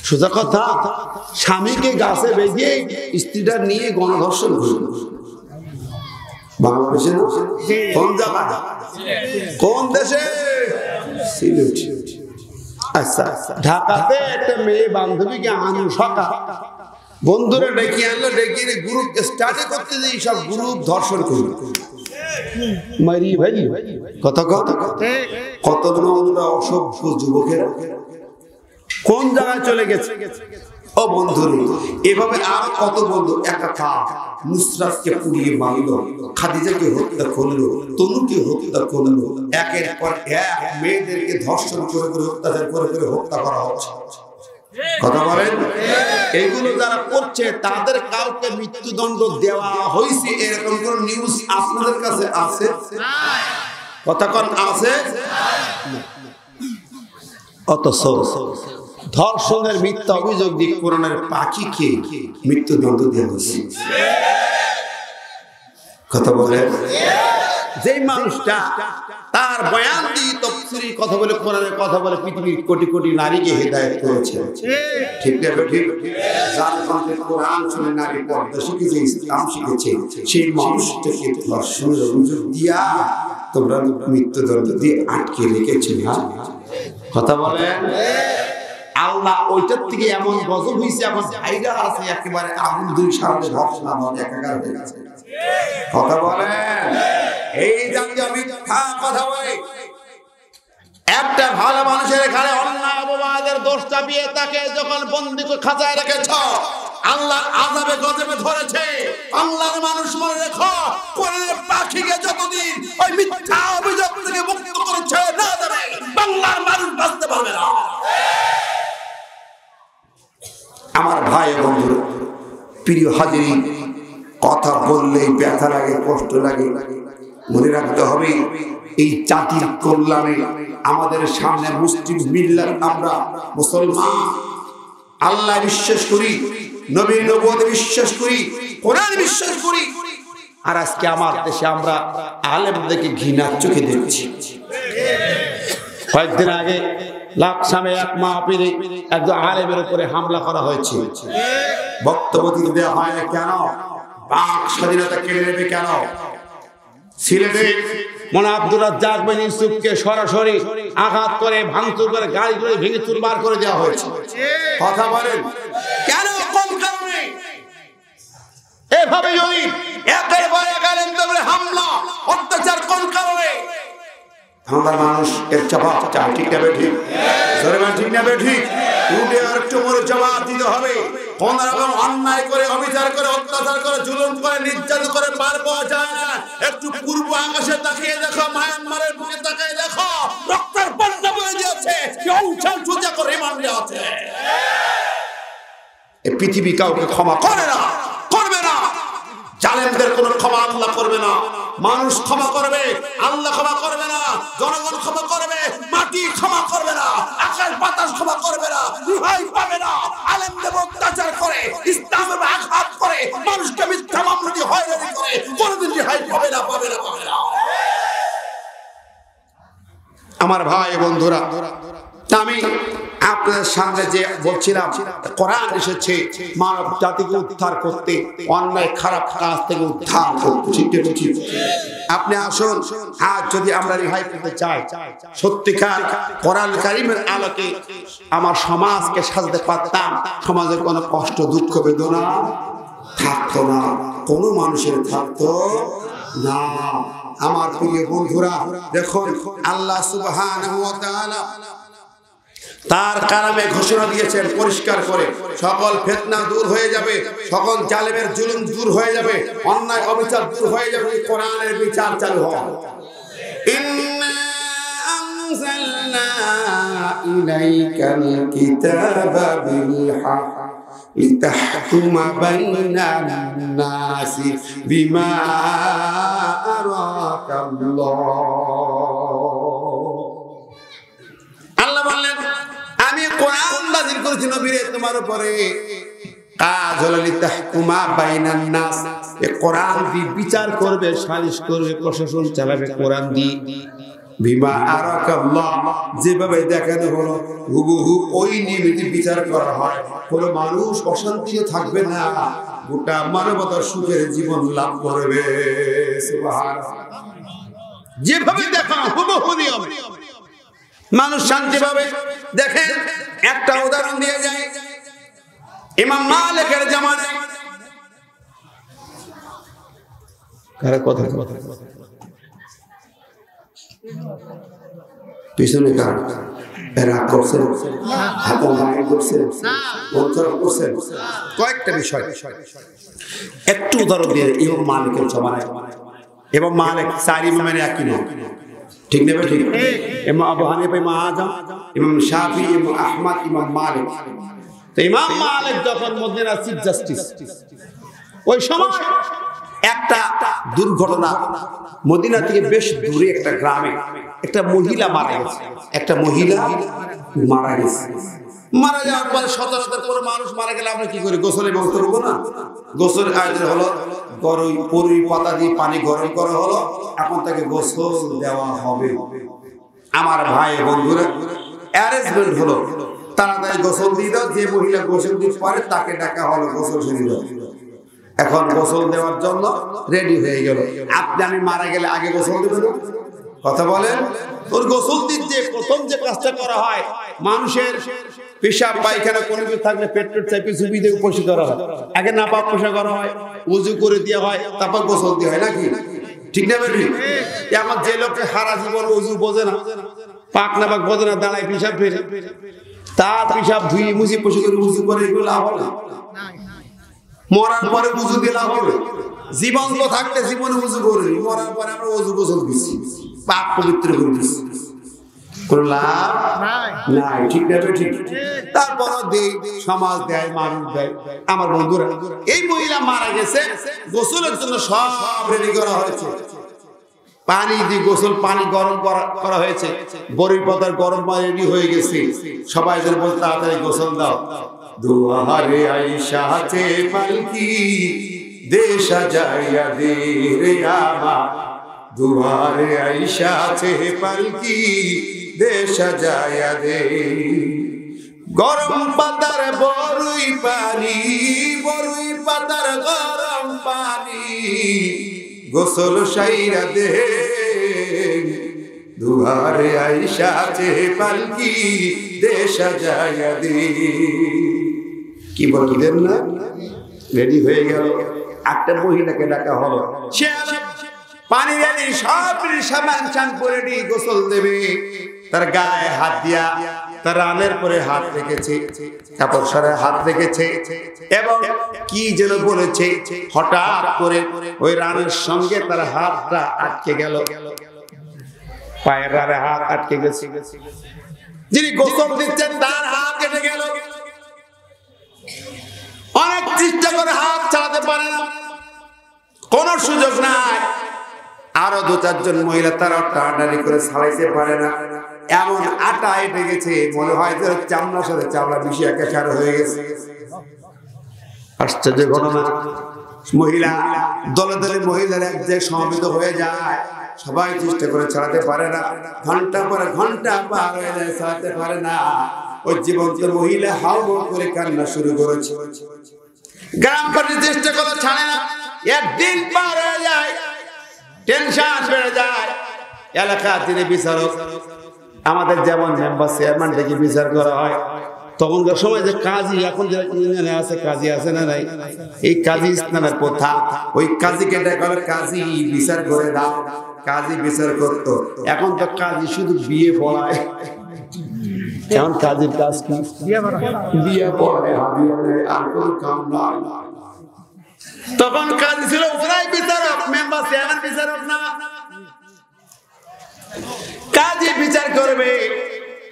সোজা কথা স্বামীকে গাছে বেঁধে স্ত্রীটা নিয়ে গণধর্ষণ করল বাংলাদেশে কোন জায়গা কোন দেশে সিলেট আচ্ছা ঢাকাতে একটা মেয়ে বান্ধবীকে আনু সকা বন্ধুরা ডেকে আনলো ডেকে গ্রুপ স্টাডি করতে যাই সব গ্রুপ ধর্ষণ করল মারি ভাই কথা কথা কত নোংরা অসভ্য যুবকেরা কোন জায়গায় চলে গেছে ও বন্ধুরে, এভাবে আর কত বন্ধু একা নুসরাতকে পুড়িয়ে মারল, খাদিজাকে হত্যা করলো, তনুকে হত্যা করলো, একের পর এক মেয়েদেরকে ধর্ষণ করে করে অত্যাচার করে করে হত্যা করা হচ্ছে। কথা বলেন, এইগুলো যারা করছে তাদের কাউকে মৃত্যুদণ্ড দেওয়া হয়েছে এরকম কোন নিউজ আপনাদের কাছে আছে? কথা কোন আছে? অথচ ধর্ষণের মিথ্যা অভিযোগ দিয়ে কোরআনের পাখিকে মৃত্যুদণ্ড দেওয়া হয়েছে। কথা বলে, যে মানুষটা তার বয়ান দিয়ে তাফসীরের কথা বলে, কোরআনের কথা বলে পৃথিবীর কোটি কোটি নারীকে হেদায়েত করেছে, ঠিক না? ঠিক। যার কারণে কোরআন শুনে নারী পর্দা শিখেছে, ইসলাম শিখেছে, সেই মানুষটাকে ধর্ষণের অভিযোগ দিয়া তোমরা মৃত্যুদণ্ড দিয়ে আটকে রেখেছে। কথা বলেন, আল্লাহ ওইটার থেকে এমন গজব হয়েছে, এখন ভাইরা আছে একেবারে আগুন দুই সামনে ধর্ষণ একাকার হয়ে গেছে। কথা বলেন, এই জাতীয় মিথ্যা কথা বলে একটা ভালো মানুষের ঘাড়ে অন্যায় অপবাদের দোষ চাপিয়ে তাকে যখন বন্দী করে খাঁচায় রেখেছ, আল্লাহর আযাবে গজবে ধরেছে। আল্লাহর মানুষ মনে রেখো, কোরআনের পাখিকে যতদিন ওই মিথ্যা অভিযোগ থেকে মুক্ত করেছে না যাবে, বাংলার মানুষ বাঁচতে পারবে না। আমার ভাই বন্ধুরা, প্রিয় হাজিরিন, কথা বললেই ব্যথা লাগে, কষ্ট লাগে। মনে রাখতে হবে, এই জাতির কল্যাণে আমাদের সামনে মুসলিম মিল্লাত, আমরা মুসলমান, আল্লাহ বিশ্বাস করি, নবী নবুয়ত বিশ্বাস করি, কোরআন বিশ্বাস করি। আর আজকে আমার দেশে আমরা আলেমদেরকে ঘৃণার চোখে দেখছি। কয়েকদিন আগে লাকসামে এক মাহফিলে একজন আলেমের উপরে হামলা করা হয়েছে। বক্তব্য দিতে দেওয়া হয় না কেন? বাক স্বাধীনতা কেড়ে নেবে কেন? সিলেটে মনে আব্দুর রাজ্জাক বিন ইউসুফকে সরাসরি আঘাত করে, ভাঙচুর করে, গাড়ি করে ভেঙে চুরমার করে দেওয়া হয়েছে। কথা বলেন, কেন? কোন কারণে? এভাবে যদি একের পর এক আলেমদের হামলা অত্যাচার কোন কারণে? আমরা মানুষ এর জবাব চাই, ঠিক না ঠিক? ঠিক না ঠিক? উঠে আর একটু মরে জবাব দিতে হবে। কোন রকম অন্যায় করে, অবিচার করে, অত্যাচার করে, জুলুম করে, নির্যাতন করে পার পাওয়া যায় না। একটু পূর্ব আকাশে তাকিয়ে দেখো, মায়ানমারের বুকে তাকিয়ে দেখো, রক্তের বন্যা বয়ে যাচ্ছে, অংশাল সোজা করে রিমান্ডে আছে। এই পৃথিবী কাউকে ক্ষমা করে না, করবে না। জালেমদের কোনো ক্ষমা আল্লাহ করবে না। মানুষ ক্ষমা করবে, আল্লাহ ক্ষমা করবে না। জনগণ ক্ষমা করবে, মাটি ক্ষমা করবে না, আকাশ বাতাস ক্ষমা করবে না, রিহাই পাবে না। আলেমদের অত্যাচার করে, ইসলামের আঘাত করে, মানুষকে মিথ্যা মামলা দিয়ে হয়রানি করে, কোনোদিন রিহাই পাবে না, পাবে না, পাবে না। আমার ভাই বন্ধুরা, আমি আপনাদের সামনে যে বলছিলাম, কোরআন এসেছে মানব জাতিকে উদ্ধার করতে, অন্যায় খারাপ কাজ থেকে উদ্ধার করতে, ঠিক ঠিক? আপনি আসুন, আজ যদি আমরা রেহাই পেতে চাই, সত্যিকার কোরআন কারীমের আলোকে আমার সমাজকে সাজাতে পারতাম, সমাজের কোনো কষ্ট, দুঃখ, বেদনা থাকতো না, কোনো মানুষের থাকতো না। আমার প্রিয় বন্ধুরা, দেখুন আল্লাহ সুবহানাহু ওয়া তাআলা তার কালামে ঘোষণা দিয়েছেন পরিষ্কার করে, সকল ফিতনা দূর হয়ে যাবে, সকল জালেমের জুলুম দূর হয়ে যাবে, অন্যায় অবিচার দূর হয়ে যাবে, কোরআনের বিচার চালু হবে। ইন্না আনজালনা ইলাইকাল কিতাবা বিল হক লিতাহকুমা বাইনান নাসি বিমা আরাকাল্লাহ। আল্লাহ বললেন, আমি কোরআন নাযিল করেছি নবীরে তোমার উপরে, কাজ হলো লিতাহকুমা বাইনান নাস, এই কোরআন দিয়ে বিচার করবে, সালিশ করবে, প্রশাসন চালাবে কোরআন দিয়ে। বিমা আরাকাল্লাহ, যেভাবে দেখানো হলো হুবহু ওই নিয়মে বিচার করা হয়, কোনো মানুষ অশান্তিতে থাকবে না, গোটা মানবতার সুখের জীবন লাভ করবে। সুবহানাল্লাহ, যেভাবে দেখা হুবহু নিয়ম মানুষ শান্তি পাবে। দেখেন, একটা উদাহরণ দিয়ে যায়, ইমাম মালিকের জামানায় কথা পিছনে কার রাগ করছেন, হাতে রাগ করছেন, অনুসরণ করছেন। কয়েকটা বিষয় একটু উদাহরণ দিয়ে ইমাম মালিকের জমানায়, ইমাম মালিক চার ইমামের একই নাম, ঠিক নেবে ঠিক? ইমাম আবু হানিফা, ইমাম আজম, ইমাম শাফি, ইমাম আহমদ, ইমাম মালিক। তো ইমাম মালিক যখন মদিনার চিফ জাস্টিস, ওই সময় একটা দুর্ঘটনা, মদিনা থেকে বেশ দূরে একটা গ্রামে একটা মহিলা মারা গেছে। একটা মহিলা মারা গেছে। মারা যাওয়ার পরে সচরাচর কোনো মানুষ মারা গেলে আমরা কি করি? গোসলে এবং করবো না? গোসল আয়োজন হলো, পরুই পাতা দিয়ে পানি গরম করা হলো, এখন তাকে গোসল দেওয়া হবে। আমার ভাই বন্ধুরা, অ্যারেঞ্জমেন্ট হলো, তাড়াতাড়ি গোসল দিয়ে দাও। যে মহিলা গোসল দিতে পারে তাকে ডাকা হলো, গোসল সেরে দাও। এখন গোসল দেওয়ার জন্য রেডি হয়ে গেল। আপনি আমি মারা গেলে আগে গোসল দেবেন? কথা বলেন। ওর গোসল দিতে প্রথম যে কাজটা করা হয়, মানুষের পেশাব পায়খানা কোনো কিছু থাকলে পেট্রোল চাপে চুপি দিয়ে উপসি করা হয়। আগে না পাক পোষা করা হয়, উজু করে দেওয়া হয়, তারপর গোসল দেওয়া হয়, নাকি? ঠিক না বেটি? আমার যে লোককে সারা জীবন উজু বোঝে না, পাক না পাক বোঝে না, দাঁড়ায় পেশাব ফেরে, তার পেশাব ধুয়ে মুছি পশি করে উজু করে, এগুলো লাভ হবে না। মরার পরে উজু দিয়ে লাভ হবে? জীবন্ত থাকতে জীবনে উজু করি, মরার পরে আমরা উজু গোসল দিচ্ছি, পাক পবিত্র করে দিচ্ছি, কোনো লাভ নাই। ঠিক না ঠিক? তারপরও দেয়, সমাজ দেয়, মানুষ দেয়। আমার বন্ধুরা, এই মহিলা মারা গেছে, গোসলের জন্য সব রেডি করা হয়েছে। পানি দিয়ে গোসল, পানি গরম করা হয়েছে, বড়ি পাতার গরম পানি রেডি হয়ে গেছে। সবাই যেন বলতে তাড়াতাড়ি গোসল দাও। দুয়ারে আয়েশা চে পালকি দে সাজাইয়া দে রে আমার, দুয়ারে আয়েশা চে পালকি দে সাজাইয়া দে। গরম পাতার বড়ই পানি, বড়ই পাতার গরম পানি, গোসল সাইরা দে, দুয়ারে আয়েশা চে পালকি দে সাজাইয়া দে। কি বললেন না? রেডি হয়ে গেল। একটা মহিলাকে ডাকা হলো, সে পানি রেডি, সব সামান চান করে রেডি, গোসল দেবে। তার গায়ে হাত দিয়া, তার রানের পরে হাত রেখেছে, কাপড় সারে হাত রেখেছে, এবং কি যেন বলেছে। হঠাৎ করে ওই রানের সঙ্গে তার হাতটা আটকে গেল, পায়ের রানে হাত আটকে গেছে। যিনি গোসল দিচ্ছেন তার হাত কেটে গেল। অনেক চেষ্টা করে হাত চালাতে পারে না, কোন সুযোগ নাই। আরো দু চারজন মহিলা তারা টানাটানি করে ছাড়াইতে পারে না, এমন আটা এটে গেছে, মনে হয় যে চামড়ার সাথে চামড়া মিশিয়ে একাকার হয়ে গেছে। আশ্চর্য ঘটনা। মহিলা দলে দলে মহিলারা এক জায়গায় সমবেত হয়ে যায়, সবাই চেষ্টা করে ছাড়াতে পারে না। ঘন্টা পরে ঘন্টা পার হয়ে যায়, ছাড়াতে পারে না। ওই জীবন্ত মহিলা হাউ হাউ করে কান্না শুরু করেছে। গ্রাম পার্টি চেষ্টা করে ছাড়ে না। একদিন পার হয়ে যায়, টেনশন বেড়ে যায়। এলাকা তিনি বিচারক, আমাদের যেমন মেম্বার চেয়ারম্যান থেকে বিচার করা হয়, তখনকার সময় যে কাজী, এখন যে ইউনিয়নে আছে কাজী আছে না নাই, এই কাজী ইসলামের প্রথা, ওই কাজীকে ডেকে কাজী বিচার করে দাও। কাজী বিচার করতো। এখন তো কাজী শুধু বিয়ে পড়ায়। এখন কাজীর কাজ কি? বিয়ে পড়ায়, আর কোনো কাম নাই। তখন কাজী ছিল ওরাই বিচারক, মেম্বার চেয়ারম্যান বিচারক না। কাজী বিচার করবে।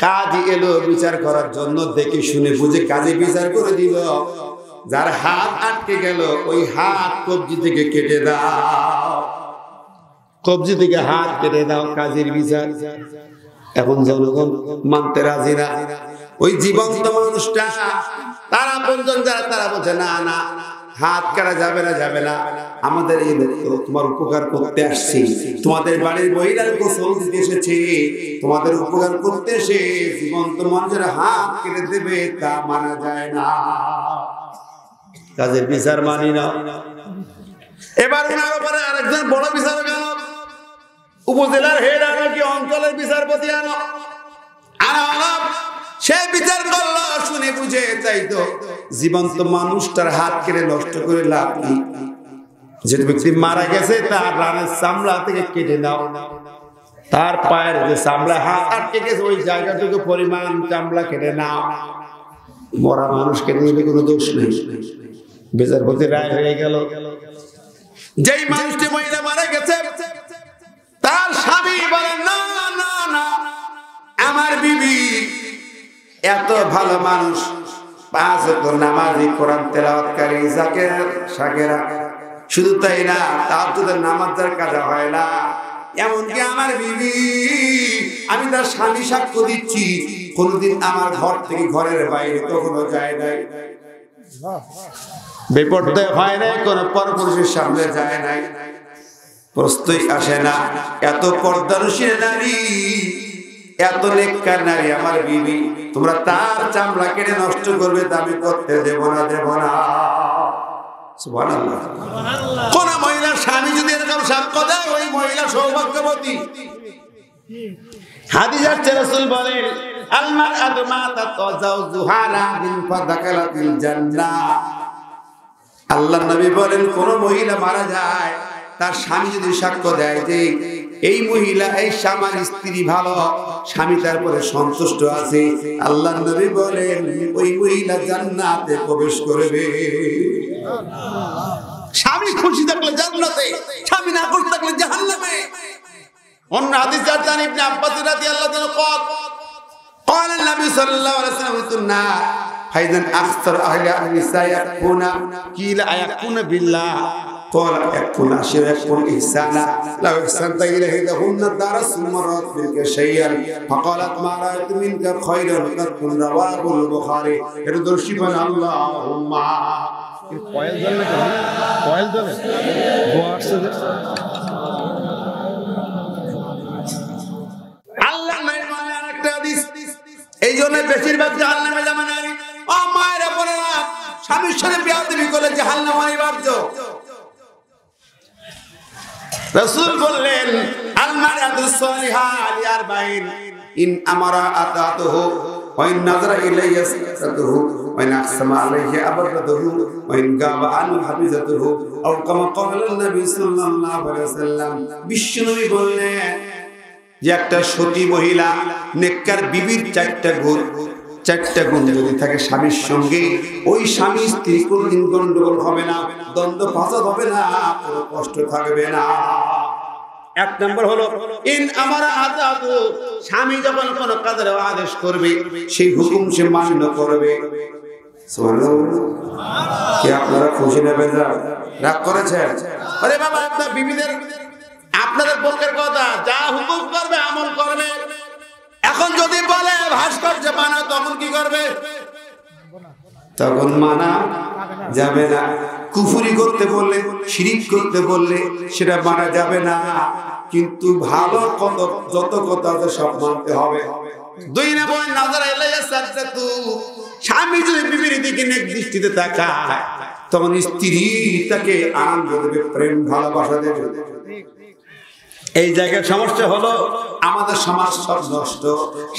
কাজী এলো বিচার করার জন্য, দেখে শুনে বুঝে কাজী বিচার করে দিল। যার হাত আটকে গেল, ওই হাত কবজি থেকে কেটে দাও, কবজি থেকে হাত কেটে দাও, কাজীর বিচার। এখন জনগণ মানতে রাজি না। ওই জীবন্ত মানুষটা, তারা পর্যন্ত যারা, তারা বলছে না না, হাত কাটা যাবে না, যাবে না। আমাদের এই তোমার উপকার করতে আসছি, তোমাদের বাড়ির মহিলার গোসল দিতে এসেছে, তোমাদের উপকার করতে এসে জীবন্ত মানুষের হাত কেটে দেবে, তা মানা যায় না। কাজের বিচার মানি না। এবার ওনার উপরে আরেকজন বড় বিচারক আনো, উপজেলার হেড আনো, কি অঞ্চলের বিচারপতি আনো, সে বিচার করলো, শুনে বুঝে চাইতো। জীবন্ত মানুষটার হাত কেটে নষ্ট করে লাভ কি? যে ব্যক্তি মারা গেছে তার রানের চামড়া থেকে কেটে নাও, তার পায়ের যে চামড়া হাত আটকে গেছে ওই জায়গাটুকু পরিমাণ চামড়া কেটে নাও। মরা মানুষকে নিয়ে কোনো দোষ নেই, বিচারপতি রায় হয়ে গেল। যেই মানুষটি মহিলা মারা গেছে তার স্বামী বলেন না না না, আমার বিবি এত ভালো মানুষ, 5 ওয়াক্ত নামাজি, কোরআন তেলাওয়াতকারী, যাকের শাকেরা, শুধু তাই না তার তো নামাজের কাজা হয় না। এমনকি আমার বিবি, আমি তার স্বামী সাক্ষ্য দিচ্ছি, কোনদিন আমার ঘর থেকে ঘরের বাইরে কখনো যায় নাই, বেপরদা হয় নাই, কোন পরপুরুষের সামনে যায় নাই, প্রশ্নই আসে না। এত পর্দানুশীল নারী, এত নেককার নারী আমার বিবি, তোমরা তার চামড়া কেটে নষ্ট করবে তা আমি করতে দেব না, দেব না। সুবহানাল্লাহ। কোন মহিলার স্বামী যদি এরকম সাক্ষ্য দেয় ওই মহিলা সৌভাগ্যবতী। হাদিজার রাসূল বলেন আল মারআতু মাতাত যাওজুহা মিন ফাদাকালাতিল জান্নাহ। আল্লাহর নবী বলেন কোন মহিলা মারা যায়, তার স্বামী যদি সাক্ষ্য দেয় যে এই মহিলা, এই স্বামীর স্ত্রী ভালো, স্বামী তারপরে সন্তুষ্ট আছে, আল্লাহর নবী বলেন ওই মহিলা জান্নাতে প্রবেশ করবে। স্বামী খুশি থাকলে জান্নাতে, স্বামী না খুশি থাকলে জাহান্নামে। অন্য হাদিসে জান ইবনে আব্বাস রাদিয়াল্লাহু আনহু قال النبي صلى الله عليه وسلم فإذا أخسر أهل النساء يكون قيل أيكون بالله قال يكون عشرة يكون إحسانا لو أحسنت إليهن الدار ثم رأت منك شيئا فقالت ما رأيت منك خيرا قد رواه البخاري يرضى شبان اللهم কয়েল জ্বলে কেন? কয়েল জ্বলে ধোঁয়া আসছে যে। আল্লাহ নাই মানে আরেকটা হাদিস, এই জন্য বেশিরভাগ জাহান্নামে যাবে নারী। ও মায়েরা বোনেরা, স্বামীর সাথে বেয়াদবি করলে জাহান্নামে বাধ্য। রাসূল বললেন আল মারআতু সালিহা আলি আরবাইন ইন আমারা আতাতুহু ওয়া ইন নাযারা ইলাইহি সাতুহু ওয়া ইন আকসামা আলাইহি আবাদাতুহু ওয়া ইন গাবা আনহু হাফিজাতুহু আও কামা ক্বালা নবী সাল্লাল্লাহু আলাইহি ওয়াসাল্লাম। বিশ্বনবী বললেন যে একটা সতী মহিলা, নেককার বিবির 4টা গুণ যদি থাকে স্বামীর সঙ্গে, ওই স্বামী স্ত্রী কোনদিন গন্ডগোল হবে না, দ্বন্দ্ব ফাসাদ হবে না, কোনো কষ্ট থাকবে না। 1 নম্বর হলো ইন আমারা আযাতু, স্বামী যখন কোন কাজের আদেশ করবে সেই হুকুম সে মান্য করবে। সুবহানাল্লাহ। কি আপনারা খুশি না বেজার রাগ করেছেন? আরে বাবা, আপনার বিবিদের, আপনাদের পক্ষের কথা, যা হুকুম করবে আমল করবে। এখন যদি বলে ভাস্কর্য বানাও, তখন কি করবে? তখন মানা যাবে না। কুফরি করতে বললে, শিরিক করতে বললে সেটা মানা যাবে না, কিন্তু ভালো কত যত কথা আছে সব মানতে হবে। 2 নম্বর নাজার ইলাইহি সাদতু, স্বামী যদি বিবির দিকে নেক দৃষ্টিতে তাকায় তখন স্ত্রী তাকে আনন্দ দেবে, প্রেম ভালোবাসা দেবে। এই জায়গায় সমস্যা হলো আমাদের সমাজ সব নষ্ট।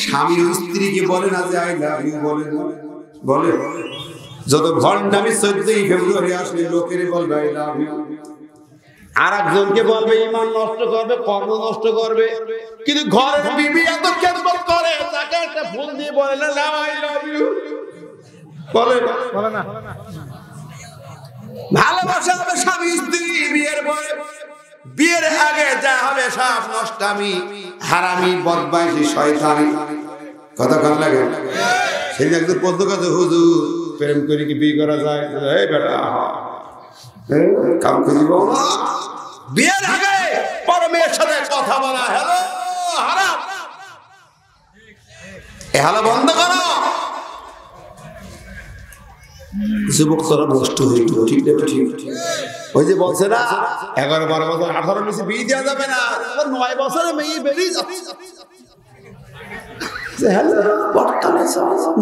স্বামী স্ত্রীকে বলে না যে আই লাভ ইউ, বলে যত ভণ্ডামি 14 ফেব্রুয়ারি আসলে লোকের বলবে আই লাভ ইউ, আর একজনকে বলবে ঈমান নষ্ট করবে, কর্ম নষ্ট করবে। কিন্তু ঘরের বিবি এত খেদমত করে, তাকে একটা ফোন দিয়ে বলে না আই লাভ ইউ, বলে না। ভালোবাসা হবে স্বামী স্ত্রী বিয়ের পরে। বিয়ের আগে যা হবে সব নষ্টামি, হারামি, বদমাইশি, শয়তানি। কথা কান লাগে? সেই একজন পদ্ম কাছে, হুজুর প্রেম করে কি বিয়ে করা যায়? এই বেটা কাম খুঁজিব না। বিয়ের আগে বড় মেয়ের সাথে কথা বলা হ্যালো হারাম, এ হ্যালো বন্ধ করো। যুবক তোরা নষ্ট হয়ে গেল, ঠিক না? ঠিক। ওই যে বলছে না 11-12 বছর 18 নিচে বিয়ে দেওয়া যাবে না, 9 বছরে মেয়ে বেরিয়ে যাচ্ছে।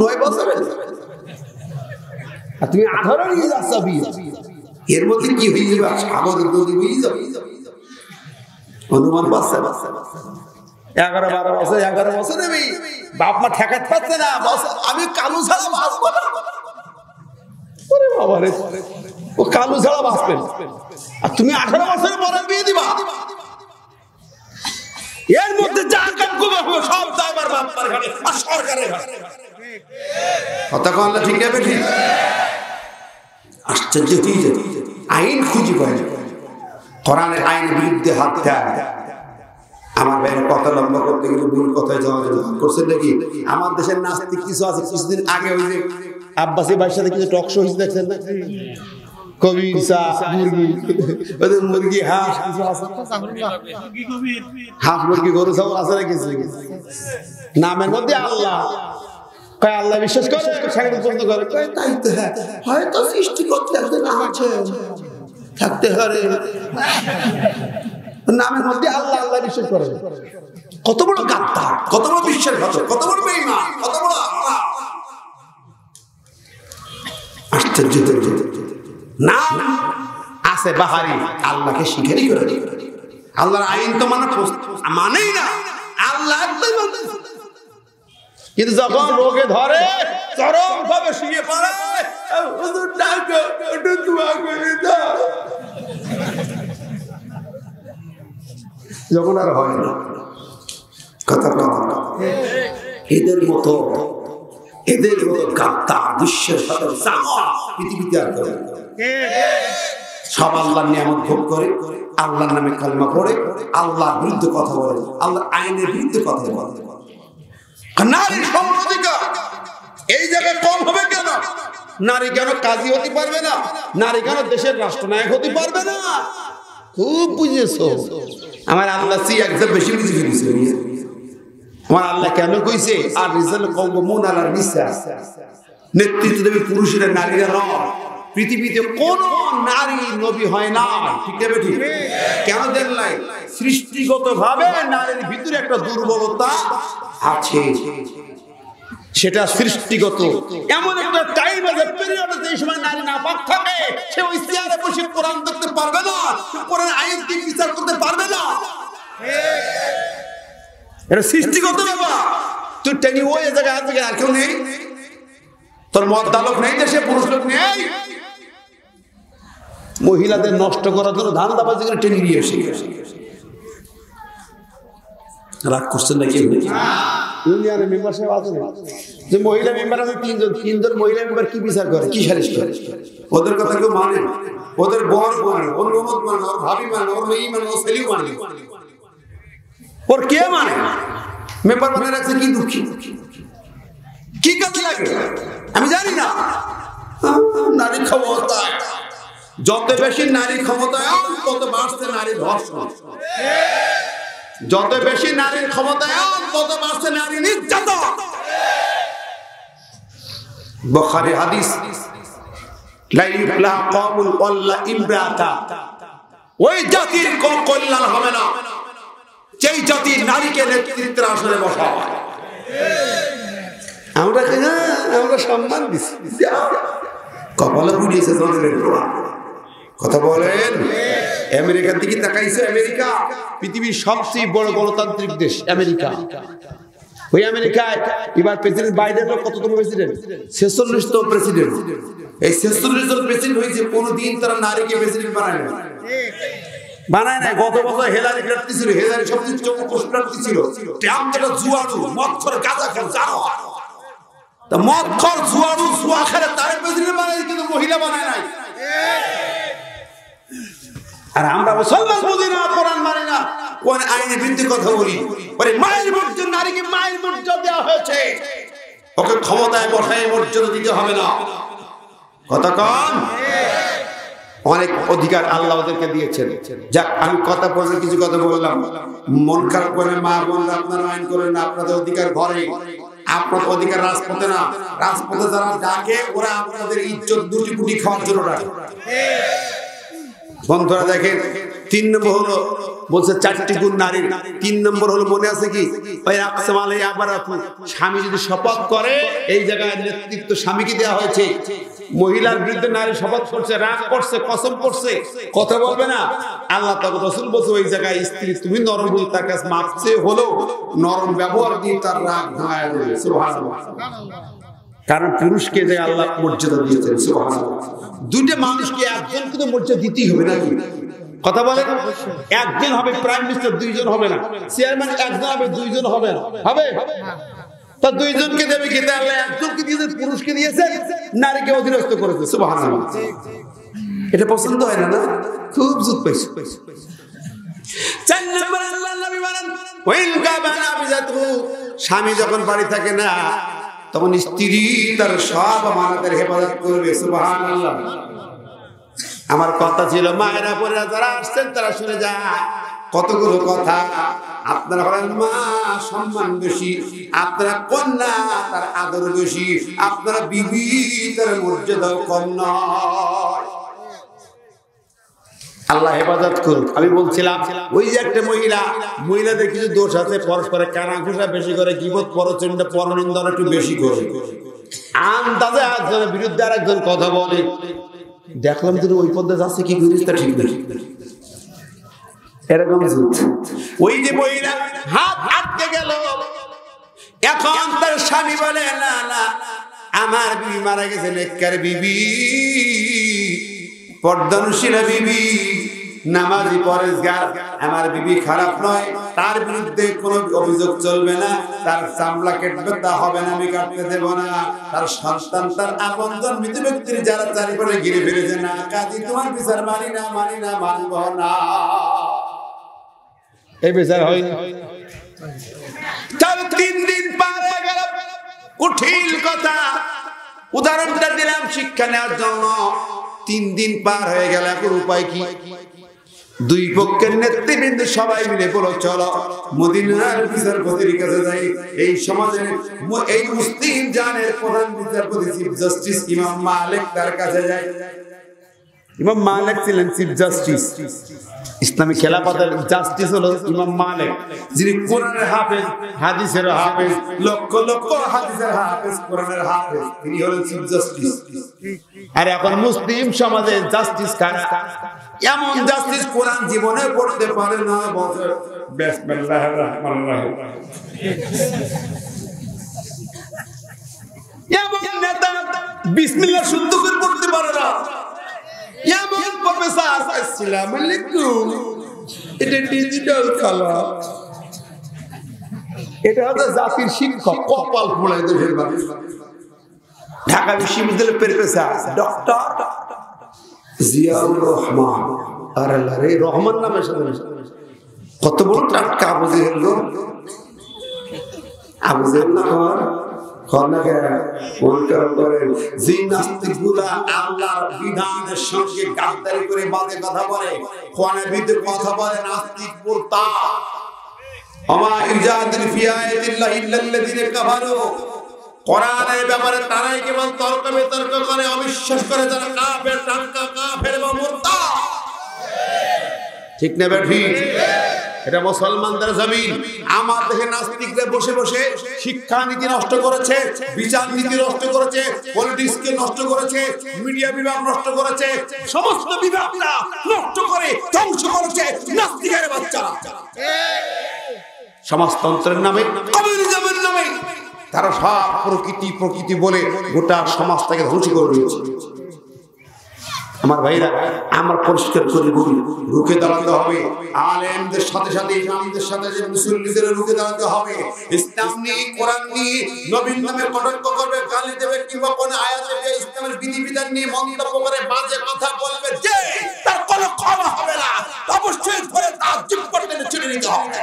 9 বছরে আর তুমি 18 নিয়ে যাচ্ছ বিয়ে, এর মধ্যে কি হয়ে যাবে? সাগরের নদী হয়ে যাবে। অনুমান বাচ্চা 11 বছরে বাপ মা ঠেকাতে পারছে না, আমি কালু ছাড়া বাঁচবো না। ও কালু ছাড়া বাঁচবেন, আর তুমি 18 বছরের পরে বিয়ে দিবা। এর মধ্যে যা কাম করবে সব দায়বার বাপমার ঘাড়ে আর সরকারের ঘাড়ে। কথা কোন আল্লাহ ঠিক নেবে ঠিক? আশ্চর্য হয়ে যায়, আইন খুঁজে পায় না, কোরআনের আইনের বিরুদ্ধে হাত দেয়। আমার ভাইয়ের কথা লম্বা করতে গেলে ভুল কথায় যাওয়া করছেন নাকি? আমার দেশের নাস্তিক কিছু আছে, কিছুদিন আগে ওই যে আব্বাসী ভাইয়ের সাথে কিছু টক শো হয়েছে দেখছেন না? কবির চা মুরগি, ওদের মুরগি হাঁস কিছু আছে, হাঁস মুরগি গরু ছাগল আছে না কিছু, নামের মধ্যে আল্লাহ কয়, আল্লাহ বিশ্বাস করে সাগর বন্ধ করে, তাই তো হয়তো সৃষ্টি করতে একজন আছে থাকতে পারে, নামের মধ্যে আল্লাহ আল্লাহ বিশ্বাস করে। কত বড় গাদ্দার, কত বড় বিশ্বাসঘাতক, কত বড় বেঈমান, কত বড় আশ্চর্য। না আছে বাহারি আল্লাহকে স্বীকারই করে, আল্লাহর আইন তো মানেই না, আল্লাহ কিন্তু যখন রোগে ধরে চরম ভাবে শুয়ে পড়ে, যখন আর হয় না কথা এদের মতো গাদ্দার পৃথিবীতে আর করে সব আল্লাহর নিয়ামত ভোগ করে, আল্লাহর নামে কালেমা পড়ে, আল্লাহর বিরুদ্ধে কথা বলে, আল্লাহর আইনের বিরুদ্ধে কথা বলে। নারী সমস্যা এই জায়গায় কম হবে কেন? নারী কেন কাজী হতে পারবে না? নারী কেন দেশের রাষ্ট্রনায়ক হতে পারবে না? খুব বুঝেছো আমার আল্লাহ একদম বেশি বুঝে ফেলেছে। আমার আল্লাহ কেন কইছে আর রিজাল কওমুন আলা নিসা, নেতৃত্ব দেবে পুরুষেরা, নারীরা নয়। পৃথিবীতে কোন নারী নবী হয় না, ঠিক না ঠিক? কেন দেন নাই? সৃষ্টিগতভাবে নারীর ভিতরে একটা দুর্বলতা আছে, সেটা সৃষ্টিগত। এমন একটা টাইম আছে, পিরিয়ড আছে, এই সময় নারী নাপাক থাকে, সে ওই চেয়ারে বসে কোরআন দেখতে পারবে না, কোরআন আইন দিয়ে বিচার করতে পারবে না। এটা সৃষ্টিগত ব্যাপার। তুই টেনি ওই জায়গায় আছে, আর কেউ নেই, তোর মর্দা লোক নেই, দেশে পুরুষ লোক নেই। মহিলাদের নষ্ট করার জন্য ধান্দাবাজি করে টেনে নিয়ে এসে রাগ করছেন নাকি? ইউনিয়নের মেম্বার সাহেব আছে না, যে মহিলা মেম্বার আছে তিনজন মহিলা মেম্বার কি বিচার করে, কি সালিশ করে? ওদের কথা কেউ মানে, ওদের বর মানে, ওর ননদ মানে, ওর ভাবি মানে, ওর মেয়ে মানে, ওর ছেলেও মানে, ওর কে মানে? মেম্বার মানে রাখছে কি দুঃখী, কি কাজ লাগে আমি জানি না। নারী ক্ষমতায়, যত বেশি নারী ক্ষমতায় তত বাড়ছে নারী ধর্ষণ, যত বেশি নারীর ক্ষমতায় তত বাড়ছে নারী নির্যাতন। বুখারী হাদিস, লা ইফলাহ কওমুন ওয়াল্লা ইমরাতা, ওই জাতির কল্যাণ হবে না যেই জাতির নারীকে নেতৃত্বের আসনে বসা হয়। আমরা সম্মান দিচ্ছি, কপালে বুঝিয়েছে জনের কথা বলেন। আমেরিকার দিকে তাকাইছে, আমেরিকা পৃথিবীর সবচেয়ে বড় গণতান্ত্রিক দেশ আমেরিকা। ওই আমেরিকায় এবার প্রেসিডেন্ট বাইডেন কততম প্রেসিডেন্ট? 46তম প্রেসিডেন্ট। এই 46 জন প্রেসিডেন্ট হয়েছে, কোনদিন তারা নারীকে প্রেসিডেন্ট বানায় না। গত বছর হেলারি প্রার্থী ছিল, হেলারি সবচেয়ে চৌকস প্রার্থী ছিল। ট্রাম্প যেটা জুয়াড়ু, মদখোর, গাঁজাখোর, জানোয়ার, তা মদখোর, জুয়াড়ু, জুয়া খেলে তারে প্রেসিডেন্ট বানায়, কিন্তু মহিলা বানায় নাই। আর আমরা মুসলমান বুঝি না, কোরআন মানি না, কোন আইনের বিরুদ্ধে কথা বলি। মায়ের মর্যাদা, নারীকে মায়ের মর্যাদা দেওয়া হয়েছে, ওকে ক্ষমতায় বসায় মর্যাদা দিতে হবে না। কথা কম, অনেক অধিকার আল্লাহ ওদেরকে দিয়েছেন। যাক, আমি কথা বলতে কিছু কথা বললাম, মন খারাপ করে মা বোনরা আপনারা আইন করেন না, আপনাদের অধিকার ঘরে, আপনার অধিকার রাজপথে না। রাজপথে যারা ডাকে ওরা আপনাদের ইজ্জত দুটি কুটি খাওয়ার জন্য ডাকে। বন্ধুরা দেখেন, 3 নম্বর হলো বলছে 4টি গুণ নারীর। 3 নম্বর হলো, মনে আছে কি, ওই আকসাম আলাইহি আবারাতু, স্বামী যদি শপথ করে, এই জায়গায় নেতৃত্ব স্বামীকে দেওয়া হয়েছে। মহিলার বিরুদ্ধে নারী শপথ করছে, রাগ করছে, কসম করছে, কথা বলবে না। আল্লাহ তাআলা রাসূল বলছে, ওই জায়গায় স্ত্রী তুমি নরম বলে তার কাছে মাপ চেয়ে হলো নরম ব্যবহার দিয়ে তার রাগ ভাঙায় দেবে। সুবহানাল্লাহ। কারণ পুরুষকে যে আল্লাহ মর্যাদা দিয়েছেন, সুবহানাল্লাহ। দুইটা মানুষকে একজনকে তো মর্যাদা দিতেই হবে নাকি? কথা বলেন, একজন হবে প্রাইম মিনিস্টার, দুইজন হবে না। চেয়ারম্যান একজন হবে, দুইজন হবে না, হবে? তা দুইজনকে দেবে কি? তাহলে একজনকে দিয়েছে, পুরুষকে দিয়েছে, নারীকে অধীনস্থ করেছে। সুবহানাল্লাহ। এটা পছন্দ হয় না? না, খুব জুত পাইছে। 4 নম্বর আল্লাহর নবী বলেন, ওয়াইন কাবানা বিজাতু, স্বামী যখন বাড়ি থাকে না তখন স্ত্রী তার সব আমানতের হেফাজত করবে। সুবহানাল্লাহ। আমার কথা ছিল, মায়েরা বোনেরা যারা আসছেন তারা শুনে যায় কতগুলো কথা। আপনারা হলেন মা, সম্মান বেশি। আপনারা কন্যা, তার আদর বেশি। আপনারা বিবি, তার মর্যাদাও কম নয়। আল্লাহ হেফাজত করুন। আমি বলছিলাম, ওই যে একটা মহিলাদের কিছু দোষ আছে, পরস্পরের কানাঘুষা বেশি করে, গীবত, পরচণ্ডা, পরনিন্দা একটু বেশি করে। আন্দাজে একজনের বিরুদ্ধে আর একজন কথা বলে, দেখলাম তুমি ওই পথে যাচ্ছে, কি করিস তা ঠিক নেই, এরকম। ওই যে মহিলা হাত আটকে গেল, এখন তার স্বামী বলে, না না, আমার বিবি মারা গেছে, নেককার বিবি, পর্দানুশীলা বিবি, নামাজি পরেশগার, আমার বিবি খারাপ নয়, তার বিরুদ্ধে কোনো অভিযোগ চলবে না, তার চামড়া কেটবে তা হবে না, আমি কাটতে দেব না, তার সন্তান, তার আপনজন মৃত ব্যক্তির যারা চারিপাশে ঘিরে ফেলেছে, না কাজী তোমার বিচার মানি না, মানব না। এই বিচার হয় না। তার 3 দিন পার হয়ে গেল। কঠিন কথা, উদাহরণটা দিলাম শিক্ষা নেওয়ার জন্য। 3 দিন পার হয়ে গেল, এখন উপায় কি? দুই পক্ষের নেতৃবৃন্দ সবাই মিলে বলো, চলো মদিনার বিচারপতির কাছে যাই। এই সমাজের এই মুসলিম জানের প্রধান বিচারপতি চিফ জাস্টিস ইমাম মালিক, তার কাছে যাই। ইমাম মালিক ছিলেন চিফ জাস্টিস। ইসলামী খেলাফতের জাস্টিস হলো ইমাম মালিক, যিনি কোরআনের হাফেজ, হাদিসের হাফেজ, লক্ষ লক্ষ হাদিসের হাফেজ, কোরআনের হাফেজ, তিনি হলেন চিফ জাস্টিস। আর এখন মুসলিম সমাজে জাস্টিস কারা? এমন জাস্টিস কোরআন জীবনে পড়তে পারে না, বছর বিসমিল্লাহির রহমানির রহিম। এমন নেতা বিসমিল্লাহ শুদ্ধ করে পড়তে পারে না। এমন প্রফেসর, আসসালামু আলাইকুম, এটা ডিজিটাল কালা, এটা হচ্ছে জাতির শিক্ষক, কপাল ফোড়ায় দেশের মানুষ। ঢাকা বিশ্ববিদ্যালয়ের প্রফেসর ডক্টর জিয়াউর রহমান, আরে আরে রহমান নামের সাথে কত বড় টাটকা আবু জেহেল, আবু জেহেল না যে নাস্তিকগুলা আল্লাহর বিধানের সঙ্গে গাদ্দারি করে বাজে কথা বলে, কোরআনের বিরুদ্ধে কথা বলে, নাস্তিক মুরতাদ। আমা ইজাদিল ফি আয়াতিল্লাহি ইল্লাল্লাযিনা কাফারু, কোরআনের ব্যাপারে তারাই কেবল তর্ক বিতর্ক করে, অবিশ্বাস করে, যারা কাফের, টাটকা কাফের বা মুরতাদ। ঠিক না বেঠি? এটা মুসলমানদের জমিন। আমার দেশে নাস্তিকরা বসে বসে শিক্ষা নীতি নষ্ট করেছে, বিচার নীতি নষ্ট করেছে, পলিটিক্সকে নষ্ট করেছে, মিডিয়া বিভাগ নষ্ট করেছে, সমস্ত বিভাগটা নষ্ট করে ধ্বংস করেছে নাস্তিকের বাচ্চারা। সমাজতন্ত্রের নামে, কমিউনিজমের নামে তারা সব প্রকৃতি বলে গোটা সমাজটাকে ধ্বংস করে দিয়েছে। আমার ভাইরা, আমার পরিষ্কার করে বলি, রুখে দাঁড়াতে হবে। আলেমদের সাথে সাথে, ইমামদের সাথে মুসল্লিদের রুখে দাঁড়াতে হবে। ইসলাম নিয়ে, কোরআন নিয়ে নবীর নামে কটাক্ষ করবে, গালি দেবে, কিংবা কোনো আয়াতে ইসলামের বিধিবিধান নিয়ে মন্তব্য করে বাজে কথা বলবে, যে তার কোনো ক্ষমা হবে না, অবশ্যই ধরে তার জিপ করতে চলে নিতে হবে।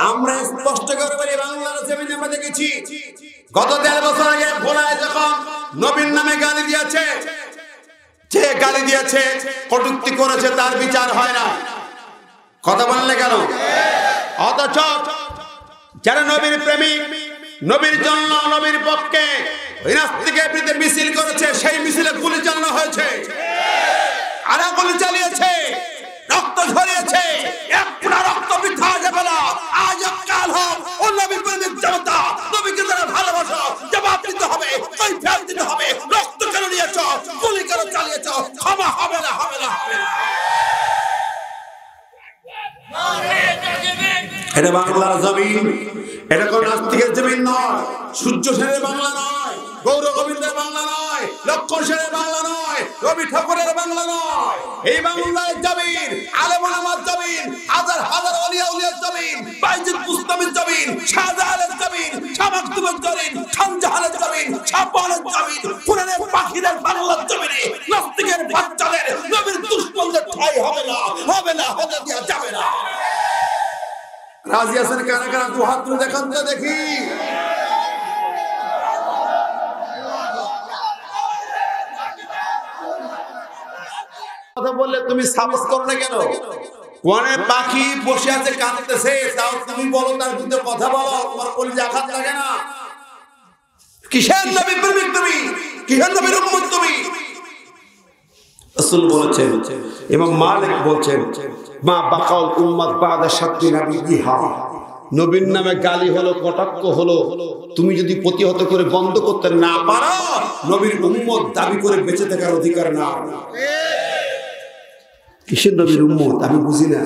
আমরা স্পষ্ট করে বলি, বাংলার জমিনে আমরা দেখেছি গত ১৩ বছর আগে ভোলায় যখন নবীর নামে গালি দিয়েছে, যে গালি দিয়েছে, কটূক্তি করেছে, তার বিচার হয় না। কথা বললে কেন? অথচ যারা নবীর প্রেমিক, নবীর জন্য, নবীর পক্ষে নাস্তিকের বিরুদ্ধে মিছিল করেছে, সেই মিছিলে গুলি চালানো হয়েছে, আরা গুলি চালিয়েছে, রক্ত ঝরিয়েছে। এক ফোঁটা রক্ত বৃথা যাবে না। আজ কাল হোক, ও নবীর প্রেমিক জনতা, নবীকে যারা ভালোবাসো, জবাব দিতে হবে, কৈফিয়ত দিতে হবে। রক্ত কেন নিয়েছ? এটা বাংলার জমিন, এটা কোন নাস্তিকের জমিন নয়, সূর্য সেনের বাংলা নয়, গৌর গোবিন্দের বাংলা নয়, লক্ষণ সেনের বাংলা নয়, রবি ঠাকুরের বাংলা নয়। এই বাংলার জমিন আলেম ওলামার জমিন, হাজার হাজার ওলিয়া উলিয়ার জমিন, বাইজিদ বুস্তামির জমিন, শাহজাহানের জমিন, শাহ মাকদুমের জমিন, খান জাহানের জমিন, শাহ পালের জমিন, কোরআনের পাখিদের বাংলার জমিনে নাস্তিকের বাচ্চাদের নবীর দুশমনদের ঠাঁই হবে না, হবে না, হতে দেওয়া যাবে না। রাজি আছেন কারা কারা? দু হাত তুলে দেখান তো দেখি। কথা বললে তুমি সাপোর্ট করো না কেন? কোনে পাখি বসে আছে কাঁদতেছে, তাও তুমি বলো তার বিরুদ্ধে কথা বলো, তোমার কলিজা আঘাত লাগে না? কিসের নবী প্রেমিক তুমি? কিসের নবীর উম্মত তুমি? রাসূল বলেছেন, ইমাম মালিক বলেছেন, মা বাকাল উম্মাত বাদা শাত্তি নবীহা, নবীর নামে গালি হলো, কটাক্ষ হলো, তুমি যদি প্রতিহত করে বন্ধ করতে না পারো, নবীর উম্মত দাবি করে বেঁচে থাকার অধিকার না। কিসের নবীর উম্মত আমি বুঝি না।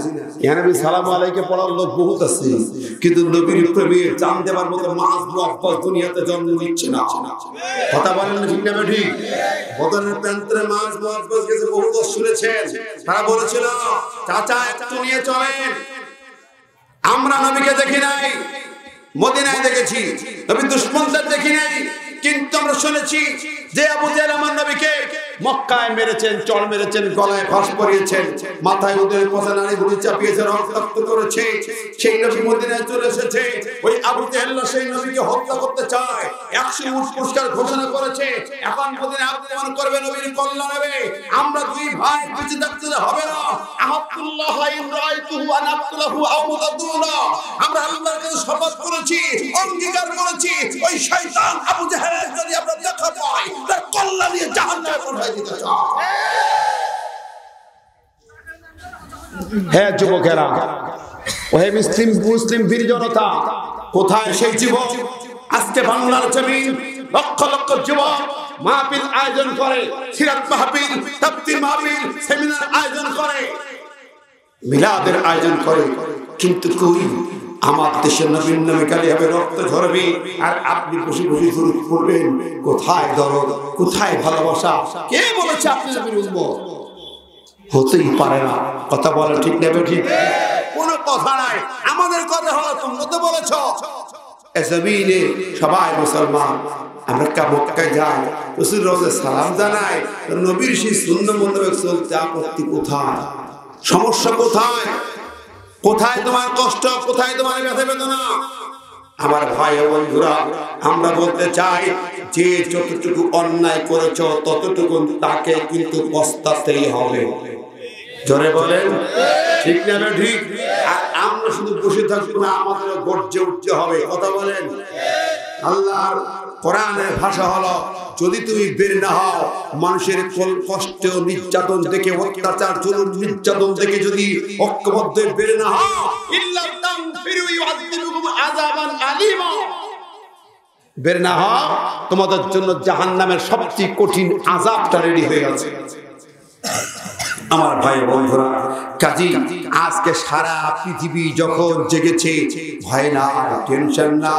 নবী সালাম আলাইকে পড়ার লোক বহুত আছে, কিন্তু নবীর প্রেমে জান দেবার মতো মাস মুআব্বাস দুনিয়াতে জন্ম নিচ্ছে না। কথা বলেন না ঠিক না ঠিক? বদরের প্রান্তরে মাস মুআব্বাস গেছে, বহুত শুনেছেন। তারা বলেছিল, চাচা একটু নিয়ে চলেন, আমরা নবীকে দেখি নাই, মদিনায় দেখেছি, নবীর দুশমনদের দেখি নাই, কিন্তু আমরা শুনেছি যে আবু জাহেল আমার নবীকে মক্কায় মেরেছেন, চড় মেরেছেন, গলায় ফাঁস পরিয়েছেন, মাথায় ওদের পচা নাড়ি ভুঁড়ি চাপিয়েছে, রক্তাক্ত করেছে। সেই নবী মদিনায় চলে এসেছে, ওই আবু জাহেল সেই নবীকে হত্যা করতে চায়, 100 উট পুরস্কার ঘোষণা করেছে। এখন মদিনায় আক্রমণ করবে, নবীর কল্যাণ নেবে। আমরা দুই ভাই বেঁচে থাকতে হবে না। আহাতুল্লাহ ইনরাইতুহু আন আক্তুলাহু আও মুতাদুনা, আমরা আল্লাহর কাছে শপথ করেছি, অঙ্গীকার করেছি, ওই শয়তান আবু জাহেলের যদি আমরা দেখা পাই, তার কল্যাণ নিয়ে জাহান্নামে পাঠাই দিতে চাই। হ্যাঁ যুবকেরা, ওহে মুসলিম বীর জনতা, কোথায় সেই যুবক? আজকে বাংলার জমিন লক্ষ লক্ষ যুবক মাহফিল আয়োজন করে, সিরাত মাহফিল, তাফসীর মাহফিল, সেমিনার আয়োজন করে, মিলাদের আয়োজন করে, কিন্তু কই আমার দেশের নবীর নামে গালি হবে, রক্ত ঝরবে, আর আপনি বসে বসে দরুদ পড়বেন। কোথায় দরদ, কোথায় ভালোবাসা? কে বলেছে আপনি নবীর উম্মত? হতেই পারে না। কথা বলা ঠিক নেবে ঠিক? কোনো কথা নাই। আমাদের কথা হলো তোমরা তো বলেছ জমিনে সবাই মুসলমান, আমরা মক্কায় যাই, রাসূল রওজা সালাম জানাই, নবীর সেই সুন্নাত মোতাবেক চলতে আপত্তি কোথায়? সমস্যা কোথায়? কোথায় তোমার কষ্ট, কোথায় তোমার ব্যথা বেদনা? আমার ভাই ও বন্ধুরা, আমরা বলতে চাই, যে যতটুকু অন্যায় করেছ ততটুকু তাকে কিন্তু পস্তাতেই হবে। জোরে বলেন ঠিক না ঠিক? আর আমরা শুধু বসে থাকবো না, আমাদের গর্জে উঠতে হবে। কথা বলেন। আল্লাহর কোরআনের ভাষা হলো, যদি তুমি বের না হও, মানুষের কষ্ট নির্যাতন দেখে, অত্যাচার জুলুম নির্যাতন দেখে যদি ঐক্যবদ্ধ বের না হও, ইল্লা তানফিরু ইউআযিবুকুম আযাবান আলীমা, বের না হও, তোমাদের জন্য জাহান্নামের সবচেয়ে কঠিন আযাবটা রেডি হয়ে আছে। আমার ভাই বন্ধুরা, কাজী আজকে সারা পৃথিবী যখন জেগেছে, ভয় না, টেনশন না,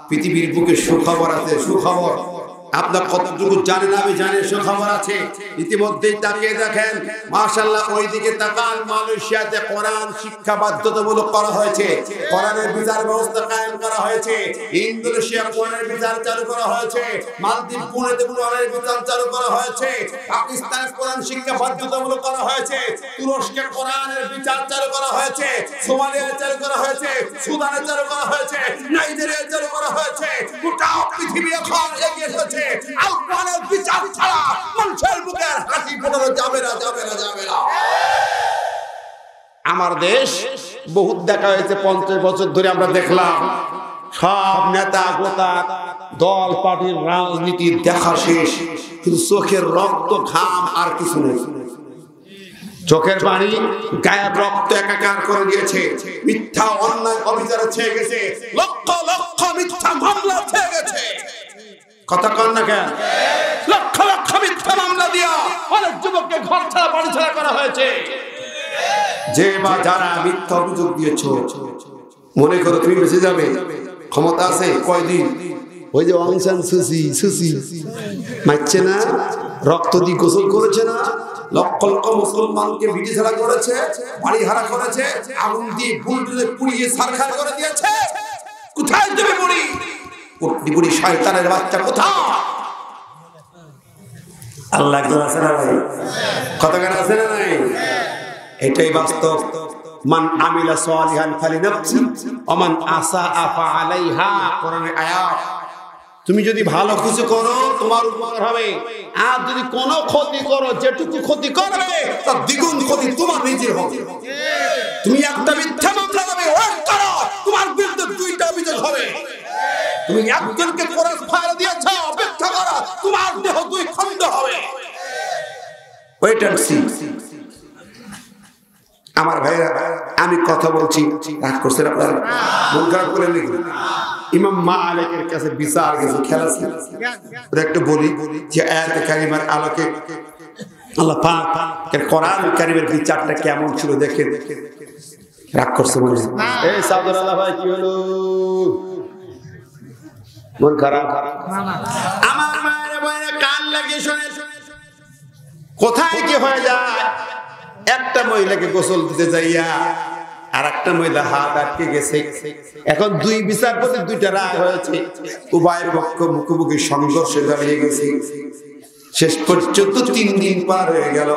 পৃথিবীর বুকে সুখবর আছে। সুখবর আপনার কতটুকু জানেন? আমি জানি সুখবর আছে। ইতিমধ্যেই তাকিয়ে দেখেন, মাশাআল্লাহ, ওইদিকে তাকান, মালয়েশিয়াতে কোরআন শিক্ষা বাধ্যতামূলক করা হয়েছে, কোরআনের বিচার ব্যবস্থা কায়েম করা হয়েছে, ইন্দোনেশিয়া কোরআনের বিচার চালু করা হয়েছে, মালদ্বীপ পুনেতে কোরআনের বিচার চালু করা হয়েছে, পাকিস্তানে কোরআন শিক্ষা বাধ্যতামূলক করা হয়েছে, তুরস্কে কোরআনের বিচার চালু করা হয়েছে, সোমালিয়ায় চালু করা হয়েছে, সুদানে চালু করা হয়েছে, নাইজেরিয়ায় চালু করা হয়েছে। গোটা পৃথিবী এখন এগিয়ে এসেছে। আল কোরআনের বিচার ছাড়া মানুষের মুখের হাসি ফোটানো যাবে না, যাবে না, যাবে না। আমার দেশ বহুত দেখা হয়েছে, 50 বছর ধরে আমরা দেখলাম সব নেতা গোতা দল পার্টির রাজনীতি দেখা শেষ, কিন্তু চোখের রক্ত ঘাম আর কিছু নেই। চোখের পানি, গায়ের রক্ত একাকার করে দিয়েছে। মিথ্যা অন্যায় অবিচারে ছেয়ে গেছে, লক্ষ লক্ষ মিথ্যা মামলা ছেয়ে গেছে। কথা কন না কেন? লক্ষ লক্ষ মিথ্যা মামলা দিয়া অনেক যুবককে ঘর ছাড়া বাড়ি ছাড়া করা হয়েছে। যে বা যারা মিথ্যা অভিযোগ দিয়েছ, মনে করো তুমি বেঁচে যাবে, ক্ষমতা আছে কয়দিন। ওই যে অং সান সুচি মারছে না, রক্ত দিয়ে গোসল করেছে না, লক্ষ লক্ষ মুসলমানকে বিধি ছাড়া করেছে, বাড়ি হারা করেছে, আগুন দিয়ে বুলডোজে পুড়িয়ে ছারখার করে দিয়েছে। কোথায় তুমি বুড়ি বুড়ি শয়তানের বাচ্চা, কোথায়? আল্লাহ একজন আছে না ভাই, কতক্ষণ আছে না নাই? এটাই বাস্তব। মান আমিলা সালিহান ফালিনাফসি ওয়া মান আসা ফাআলাইহা, কোরআনের আয়াত। তুমি যদি ভালো কিছু করো তোমার উপকার হবে, আর যদি কোনো ক্ষতি করো, যেটুকু ক্ষতি করবে তার দ্বিগুণ ক্ষতি তোমার নিজের হবে। তুমি একটা মিথ্যা মামলা দেবে, ওয়েট করো, তোমার বিরুদ্ধে দুইটা অভিযোগ হবে। তুমি একজনকে ক্রস ফায়ার দিয়েছো, অপেক্ষা করো, তোমার দেহ দুই খণ্ড হবে। Wait and see. আমার ভাইরা, আমি কথা বলছি, রাগ করছেন আপনারা? মন খারাপ করে নাকি? ইমাম মালিকের কাছে বিচার গেছে, খেলা ছিল। একটু বলি যে আয়াতে কারিমার আলোকে আল্লাহ পাক এর কোরআন কারিমের বিচারটা কেমন ছিল দেখেন। রাগ করছে বলে এই সাদর আল্লাহ ভাই, কি হলো? মন খারাপ? আমার মায়ের বইনে কান লাগিয়ে শুনে, কোথায় কি হয়ে যায়। একটা মহিলাকে গোসল দিতে যাইয়া আর একটা মহিলা হাত আটকে গেছে। এখন দুই বিচারপতি, দুইটা রায় হয়েছে, উভয়ের পক্ষ মুখোমুখি সংঘর্ষে দাঁড়িয়ে গেছে। শেষ পর্যন্ত 3 দিন পার হয়ে গেল,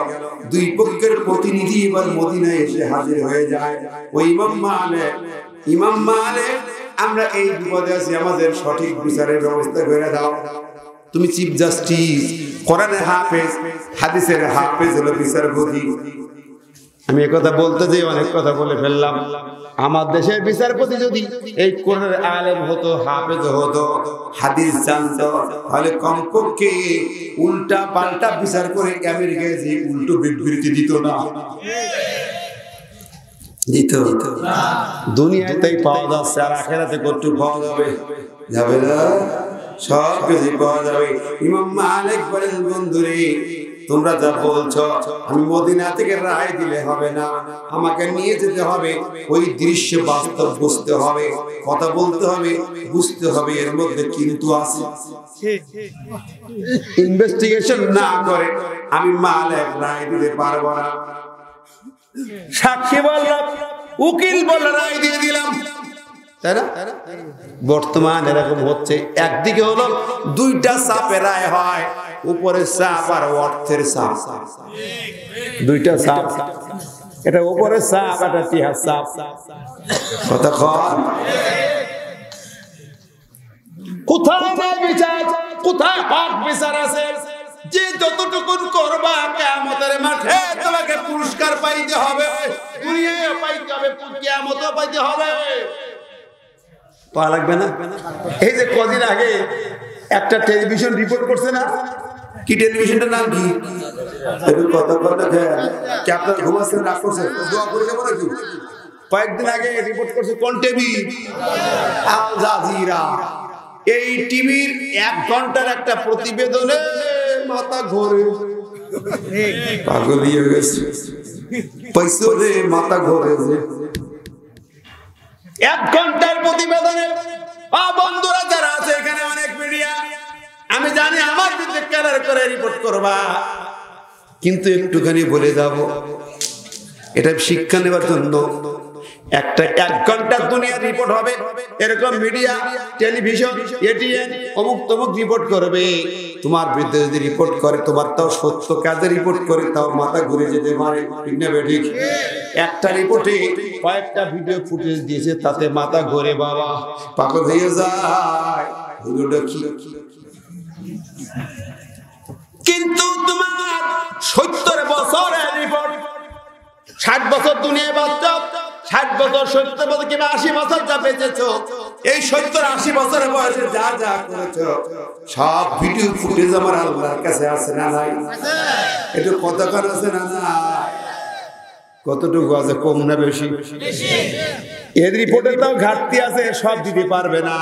দুই পক্ষের প্রতিনিধি এবার মদিনায় এসে হাজির হয়ে যায়। ওই ইমাম মালিক, আমরা এই বিপদে আছি, আমাদের সঠিক বিচারের ব্যবস্থা করে দাও। তুমি চিফ জাস্টিস, কোরআনের হাফেজ, হাদিসের হাফেজ হলো বিচারপতি। আমি একথা বলতে যে অনেক কথা বলে ফেললাম। আমার দেশের বিচারপতি যদি এই কোরআনের আলেম হতো, হাফেজ হতো, হাদিস জানতো, তাহলে কমপক্ষে উল্টা পাল্টা বিচার করে আমেরিকায় যে উল্টো বিবৃতি দিত না, দিত। দুনিয়ায় তাই পাওয়া যাচ্ছে, আর আখেরাতে কতটুকু পাওয়া যাবে? যাবে না, সব কিছু পাওয়া যাবে। ইমাম মালিক বলেন, বন্ধুরে তোমরা যা বলছো, আমি মদিনা থেকে রায় দিলে হবে না, আমাকে নিয়ে যেতে হবে, ওই দৃশ্য বাস্তব বুঝতে হবে, কথা বলতে হবে, বুঝতে হবে। এর মধ্যে কিন্তু আছে, ইনভেস্টিগেশন না করে আমি মালিক রায় দিতে পারবো না। সাক্ষী বললাম, উকিল বলল, রায় দিয়ে দিলাম, তাই না? বর্তমান এরকম হচ্ছে। একদিকে হলো দুইটা চাপে রায় হয়, উপরের চাপ আর অর্থের চাপ, দুইটা চাপ। এটা উপরের চাপ, এটা টিহার চাপ। কতক্ষণ কোথায় বিচার, কোথায় হক বিচার আছে? যে যতটুকু করবা কিয়ামতের মাঠে তোমাকে পুরস্কার পাইতে হবে, দুনিয়ায় পাইতে হবে, কিয়ামতেও পাইতে হবে। পাওয়া লাগবে না? এই যে কদিন আগে একটা টেলিভিশন রিপোর্ট করছে না, কি টেলিভিশনটার নাম কি? আপনার ঘুমাচ্ছেন, রাগ করছেন, দোয়া করে যাবো নাকি? কয়েকদিন আগে রিপোর্ট করছে কোন টিভি? Al Jazeera. এই টিভির 1 ঘন্টার একটা প্রতিবেদনে মাথা ঘোরে, পাগল হয়ে গেছে, পয়সা রে মাথা ঘোরে। 1 ঘন্টার প্রতিবেদনে বন্ধুরা যারা আছে এখানে, অনেক মিডিয়া, আমি জানি আমার বিরুদ্ধে ক্যালার করে রিপোর্ট করবা, কিন্তু একটুখানি বলে যাব, এটা শিক্ষা নেবার জন্য একটা 1 ঘন্টার দুনিয়ার রিপোর্ট হবে। এরকম মিডিয়া, টেলিভিশন, এটিএন, অমুক তমুক রিপোর্ট করবে। তোমার বিরুদ্ধে যদি রিপোর্ট করে, তোমার তাও সত্য কাজে রিপোর্ট করে, তাও মাথা ঘুরে যেতে পারে, ঠিক না বেঠিক? একটা রিপোর্টে কয়েকটা ভিডিও ফুটেজ দিয়েছে, তাতে মাথা ঘুরে বাবা পাগল হয়ে যায়। কিন্তু তোমার 70 বছরের রিপোর্ট, 60 বছর দুনিয়ায় বাঁচছো, 60 বছর, 70 বছর কিংবা 80 বছর যা বেঁচেছো, এই 70-80 বছরের বয়সে যা যা করেছো, সব ভিডিও ফুটেজ আমার আল্লাহর কাছে আছে না নাই? একটু কতক্ষণ আছে না নাই? কতটুকু আছে, কম না বেশি? এর রিপোর্টে তাও ঘাটতি আছে, সব দিতে পারবে না।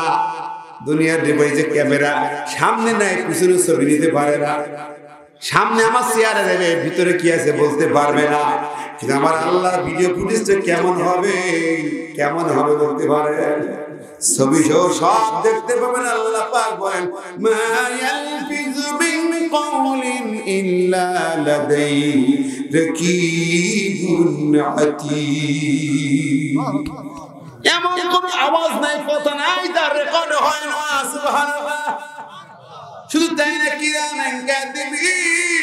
দুনিয়ার ডিভাইসে ক্যামেরা সামনে নাই, পিছনে ছবি নিতে পারে না। সামনে আমার চেয়ারে দেবে, ভিতরে কি আছে বলতে পারবে না, কিন্তু আমার আল্লাহর ভিডিও ফুটেজটা কেমন হবে বলতে পারে। ছবি সহ সব দেখতে পাবেন। আল্লাহ পাক বলেন মা ইয়ালফিযু মিন কওলিন ইল্লা লাদাইহি রাকীবুন আতীদ। এমন কোন আওয়াজ নাই, কথা নাই, তার রেকর্ড হয় না। সুবহানাল্লাহ। শুধু তাই না, কিরামান কাতিবিন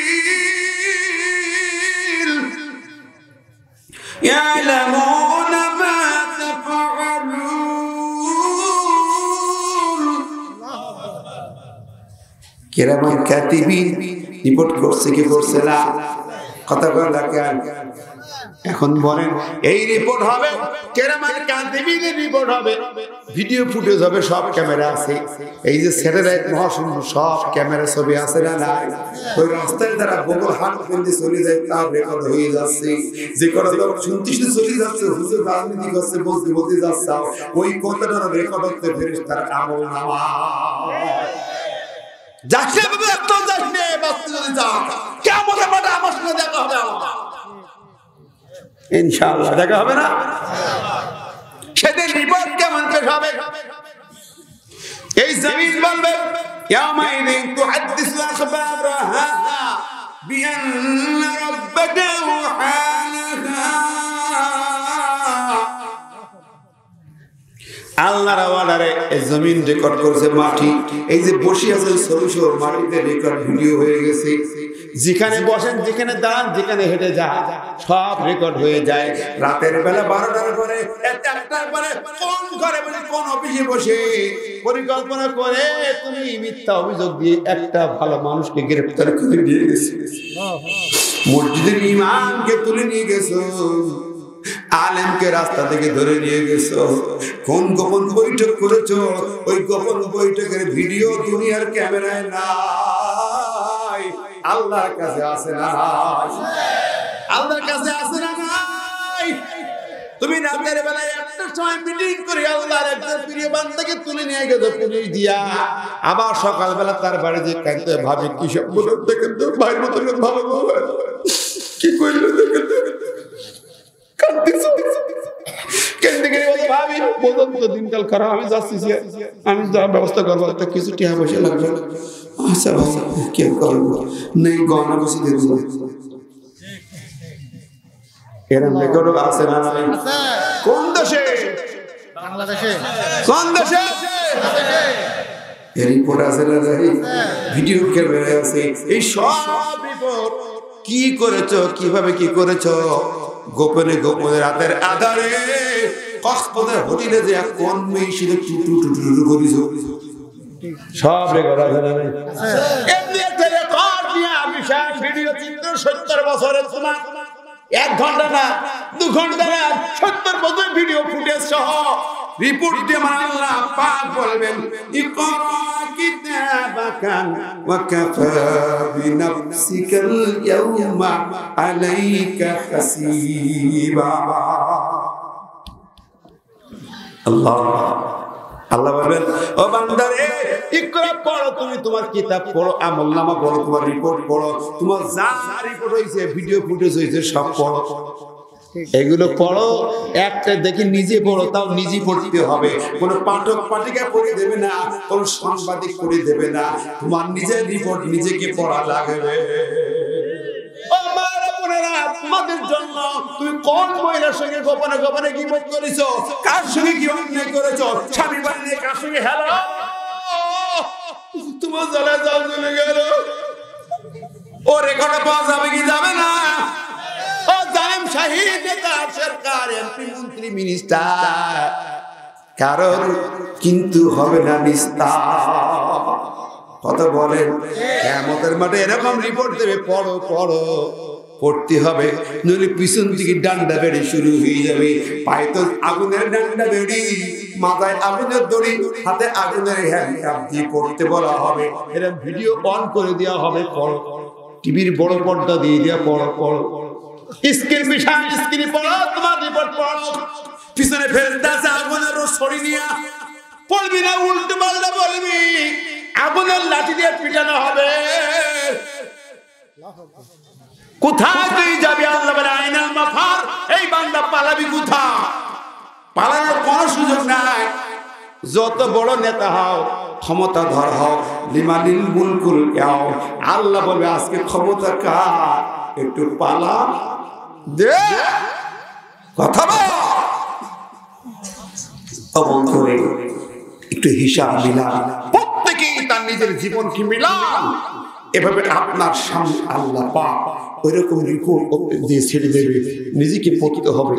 ইয়ালামুনা মা তাফআলুন। কিরামান কাতিবিন রিপোর্ট করছে কি করছে না, কথা বলা কেন? এখন বলেন এই রিপোর্ট হবে, কিরামান কাতিবিনের রিপোর্ট হবে, ভিডিও ফুটেজ হবে, সব ক্যামেরা আছে। এই যে স্যাটেলাইট মহাশূন্য সব ক্যামেরা ছবি আছে না নাই? ওই রাস্তায় যারা বগল হাত পেন্দি চলে যায় তার রেকর্ড হয়ে যাচ্ছে। যে কথা যখন শুনতে চলে যাচ্ছে, হুজুর রাজনীতি করছে বলতে যাচ্ছে, ওই কথাটার রেকর্ড হতে ফেরেশতার আমল নামা। যাচ্ছে বাবা, একটু যাচ্ছে বাঁচতে যদি যাও, কেমন ব্যাপারটা আমার সঙ্গে দেখা হবে, ইনশাআল্লাহ দেখা হবে না? সেদিন রিপোর্ট কেমন পেশ হবে? এই জমিন বলবে ইয়াউমাইদিন তুহাদ্দিসু আখবারাহা বিআন্না রাব্বাকা ওয়াহালাহা। আল্লাহর অর্ডারে এই জমিন রেকর্ড করেছে, মাটি এই যে বসে আছে সরুসর মাটিতে রেকর্ড ভিডিও হয়ে গেছে। যেখানে বসেন, যেখানে দাঁড়ান, যেখানে হেঁটে যান, সব রেকর্ড হয়ে যায়। রাতের বেলা 12টার পরে, 1টার পরে কোন ঘরে বসে, কোন অফিসে বসে পরিকল্পনা করে তুমি মিথ্যা অভিযোগ দিয়ে একটা ভালো মানুষকে গ্রেফতার করে নিয়ে গেছো, মসজিদের ইমামকে তুলে নিয়ে গেছো, আলেমকে রাস্তা থেকে ধরে নিয়ে গেছো, কোন গোপন বৈঠক করেছো, ওই গোপন বৈঠকের ভিডিও দুনিয়ার ক্যামেরায় নাই, আল্লাহর কাছে আছে না? আল্লাহর কাছে আছে না নাই? তুমি রাতের বেলায় একটা সময় মিটিং করে আল্লাহর একজন প্রিয় বান্দাকে তুলে নিয়ে গেছো পুলিশ দিয়া, আবার সকালবেলা তার বাড়ি যে কাঁদতে ভাবি কি সব বলে দেখেন তো, ভাই মতো ভালো কি করলো দেখেন তো, দিনকাল খারাপ, আমি যাচ্ছি, আমি যা ব্যবস্থা করবো, কিছু টাকা পয়সা লাগবে, আচ্ছা কে করবো নেই, গহনা বসে দিয়ে দেবো। এরকম রেকর্ড আছে না? কোন দেশে? বাংলাদেশে। কোন দেশে? রিপোর্ট আছে না? ভিডিও ক্যামেরা আছে। এই সব রিপোর্ট কি করেছো, কিভাবে কি করেছো, গোপনে গোপনে রাতের আধারে কক্সবাজার হোটেলে যে কোন মেয়ে ছিল টুটু করিস, সব রেকর্ড আছে না? এমনি একটা রেকর্ড নিয়ে বিশাল ভিডিও চিত্র 70 বছরের তোমার 1 ঘন্টা না 2 ঘন্টা না 70 বছর ভিডিও ফুটেজ সহ রিপোর্ট দিয়ে আল্লাহ পাক বলবেন ইকরা কিতাবাকা ওয়া কাফা বিনাফসিকাল ইয়াউমা আলাইকা হাসিবা। আল্লাহ বলবেন ও বান্দারে ইকরা পড়ো, তুমি তোমার কিতাব পড়ো, আমলনামা পড়ো, তোমার রিপোর্ট পড়ো, তোমার যা রিপোর্ট হয়েছে, ভিডিও ফুটেজ হয়েছে, সব পড়ো, এগুলো পড়ো। একটা দেখি নিজে পড়ো, তাও নিজে পড়তে হবে, কোনো পাঠক পাঠিকা পড়ে দেবে না, কোনো সাংবাদিক পড়ে দেবে না, তোমার নিজের রিপোর্ট নিজেকে পড়া লাগবে। তোমাদের জন্য তুমি কোন মহিলার সঙ্গে গোপনে গোপনে গীবত করেছো, কার সঙ্গে কি অন্যায় করেছো, স্বামী বানিয়ে কার সঙ্গে হেলো, তোমার জ্বালা যাও চলে গেল, ও রেকর্ড পাওয়া যাবে কি যাবে না? ও জালেম শাহিদ নেতা সরকার, এমপি, মন্ত্রী, মিনিস্টার, কারণ কিন্তু হবে না নিস্তার। কথা বলেন, কিয়ামতের মাঠে এরকম রিপোর্ট দেবে, পড়ো পড়ো, পড়তে হবে, নইলে পিছন থেকে ডান্ডা বেড়ে শুরু হয়ে যাবে। পায়ে তো আগুনের ডান্ডা বেড়ি, মাথায় আগুনের দড়ি, হাতে আগুনের হ্যান্ডকাপ দিয়ে পড়তে বলা হবে। এরকম ভিডিও অন করে দেওয়া হবে, পড়ো, টিভির বড় পর্দা দিয়ে দেওয়া, পড়ো পড়ো, স্ক্রিন বিশাল স্ক্রিনে পড়ো, তোমার রিপোর্ট পড়ো, পিছনে ফেলতে আছে আগুনের ছড়ি নিয়ে পড়বি না, উল্টো পাল্টা বলবি, আগুনের লাঠি দিয়ে পিটানো হবে। কোথায় তুই যাবি? আল্লাহ বলে আইনাল মাফার, এই বান্দা পালাবি কোথায়? পালানোর কোনো সুযোগ নাই। যত বড় নেতা হও, ক্ষমতাধর হও, লিমানিল মুলকুল ইয়াও, আল্লাহ বলবে আজকে ক্ষমতা কার, একটু পালা দে, কথা বল। একটু হিসাব মিলান, প্রত্যেকেই তার নিজের জীবনকে মিলান। এভাবে আপনার সামনে আল্লাহ পাক ওইরকম রিপোর্ট দিয়ে ছেড়ে দেবে, নিজেকে পতিত হবে।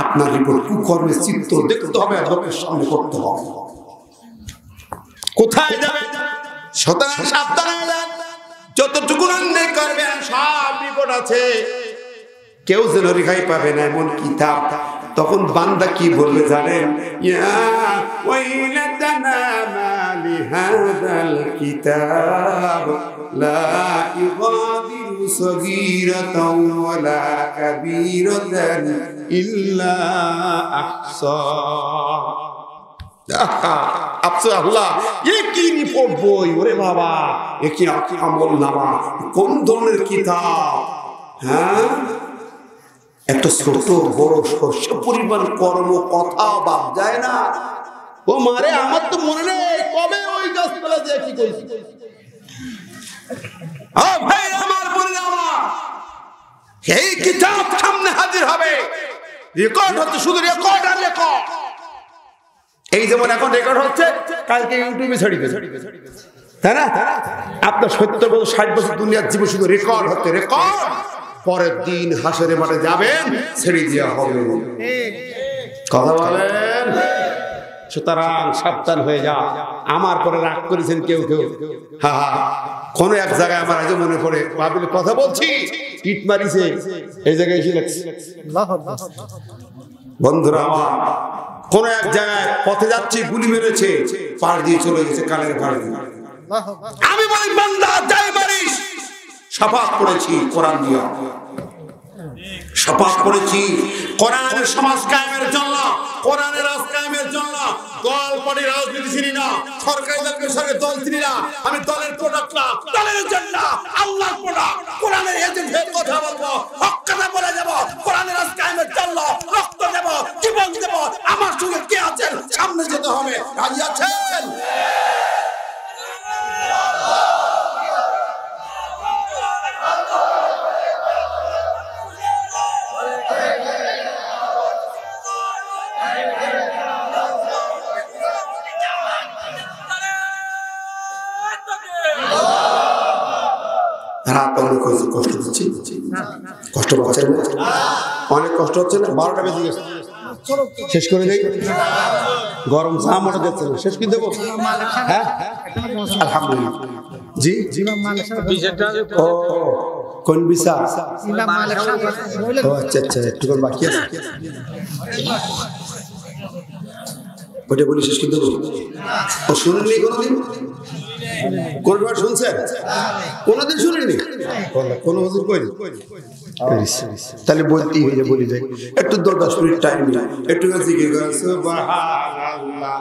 আপনার রিপোর্ট কুকর্মের চিত্র দেখতে হবে, লোকের সামনে করতে হবে। কোথায় যাবে? সুতরাং সাবধানে যান, যতটুকু অন্যায় করবেন সব রিপোর্ট আছে, কেউ যেন রেহাই পাবে না এমন কিতাব। তখন বান্দা কি বলবে জানেন? ইয়া ওয়াইলাতানা মা লিহাযাল কিতাব লা ইগাদিরু সগীরাতাও ওয়ালা কাবীরাতান ইল্লা আহসা। আফসোস আল্লাহ, এ কি রিপোর্ট বই, ওরে বাবা, এ কি আমলনামা, কোন ধরনের কিতাব? হ্যাঁ, একটা ছোট বড় শস্য পরিমাণ কর্ম কথা বাদ যায় না। ও মারে, আমার তো মনে নেই কবে ওই গাছতলা দিয়ে কি করেছি। ভাই আমার, বলে আমার এই কিতাব সামনে হাজির হবে, রেকর্ড হচ্ছে, শুধু রেকর্ড আর রেকর্ড। এই যেমন এখন রেকর্ড হচ্ছে, কালকে ইউটিউবে ছড়িয়ে দেবে, তাই না? আপনার 70 বছর 60 বছর দুনিয়ার জীবন শুধু রেকর্ড হচ্ছে, রেকর্ড। পরের দিন হাসরে মাঠে যাবেন, ছেড়ে দেওয়া হবে। কথা বলেন। সুতরাং সাবধান হয়ে যা। আমার পরে রাগ করেছেন কেউ কেউ, হা হা। কোন এক জায়গায় আমার আজও মনে পড়ে, ভাবিলে কথা বলছি, ইট মারিছে এই জায়গায় এসে লাগছে। বন্ধুরা আমার, কোন এক জায়গায় পথে যাচ্ছি, গুলি মেরেছে, পাড় দিয়ে চলে গেছে, কানের পাড় দিয়ে। আমি বলি বান্দা যাই মারিস, শপথ করেছি কোরআন দিয়া, শপথ করেছি কোরআনের সমাজ কায়েমের জন্য, কোরআনের রাজ কায়েমের জন্য। দল পার্টি রাজনীতি চিনি না, সরকারি দলকে সরকারি দল চিনি না, আমি দলের প্রোডাক্ট না, দলের এজেন্ট না, আল্লাহর প্রোডাক্ট, কোরআনের এজেন্ট হয়ে কথা বলবো, হক কথা বলে যাব, কোরআনের রাজ কায়েমের জন্য রক্ত দেব, জীবন দেব। আমার সঙ্গে কে আছেন? সামনে যেতে হবে, রাজি আছেন? কষ্ট দিচ্ছি, কষ্ট পাচ্ছেন, অনেক কষ্ট হচ্ছে না? 12টা বেজে গেছে, শেষ করে দেই। গরম চা মোটা যাচ্ছে না, শেষ কি দেবো? হ্যাঁ, আলহামদুলিল্লাহ। জি, ও কোন বিষয়? ও আচ্ছা আচ্ছা, একটু বাকি আছে, ওটা বলি শেষ করে দেবো। ও শুনেননি কোনোদিন? কোনবার শুনছেন? কোনদিন শুনেননি? কোন হুজুর কই? তাহলে বলতেই হয়ে যায়, বলি যাই। একটু 10 মিনিট টাইম নিই, একটু জিকির করেন সুবহানাল্লাহ।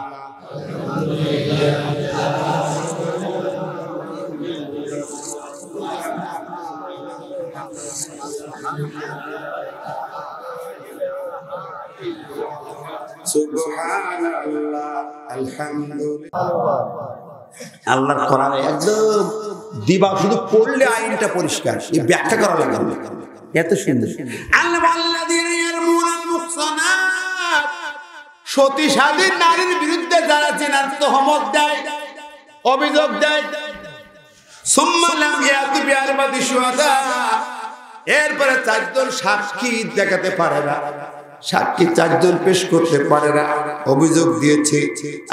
সুবহানাল্লাহ, আলহামদুলিল্লাহ। আল্লাহর কোরআনে একদম দিবা, শুধু পড়লে আইনটা পরিষ্কার, এই ব্যাখ্যা করা লাগে না, এত সুন্দর। সতী স্বাধীন নারীর বিরুদ্ধে যারা জেনার তহমত দেয়, অভিযোগ দেয়, এরপরে 4 জন সাক্ষী দেখাতে পারে না, সাক্ষী 4 জন পেশ করতে পারে না, অভিযোগ দিয়েছে।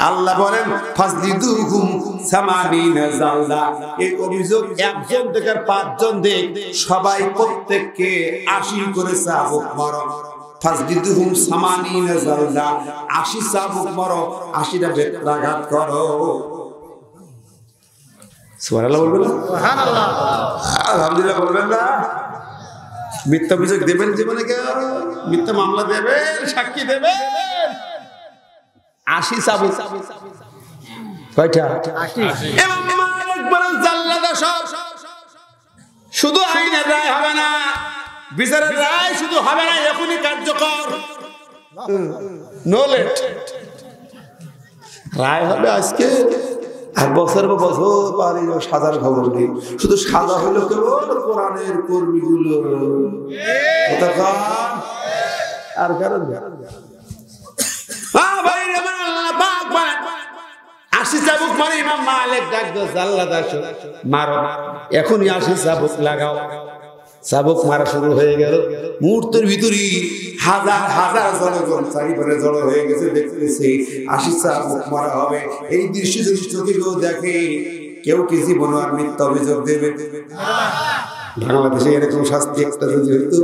আল্লাহ বলেন ফাজলিদুহুম 80 জালদা। এই অভিযোগ 1 জন থেকে 5 জন দেখ, সবাই প্রত্যেককে 80 করে চাবুক মারো। ফাজলিদুহুম 80 জালদা, 80 চাবুক মারো, 80টা বেত্রাঘাত করো। সুবহানাল্লাহ বলবেন না? সুবহানাল্লাহ, আলহামদুলিল্লাহ বলবেন না? মিথ্যা অভিযোগ দেবেন জীবনে, কেউ মিথ্যা মামলা দেবেন, সাক্ষী দেবেন, 80 চাবুক। কয়টা? 80। শুধু আইনের রায় হবে না, বিচারের রায় শুধু হবে না, এখনই কার্যকর, নো লেট। রায় হবে আজকে, আর বছর বা বছর পারে সাজার খবর নেই। শুধু সাজা হলো কেবল কোরআনের কর্মীগুলো, আর কারণ আসি চাবুক মারে ইমাম মালিক ডাক দো জাল্লাদ আসো মারো, এখনই আসি চাবুক লাগাও। চাবুক মারা শুরু হয়ে গেল, মুহূর্তের ভিতরে হাজার হাজার জনগণ চারিপাশে জড়ো হয়ে গেছে, দেখতেছে আসি চাবুক মারা হবে। এই দৃশ্য যদি চোখে কেউ দেখে, কেউ কি জীবন আর মিথ্যা অভিযোগ দেবে? বাংলাদেশে এরকম শাস্তি একটা যদি হইতো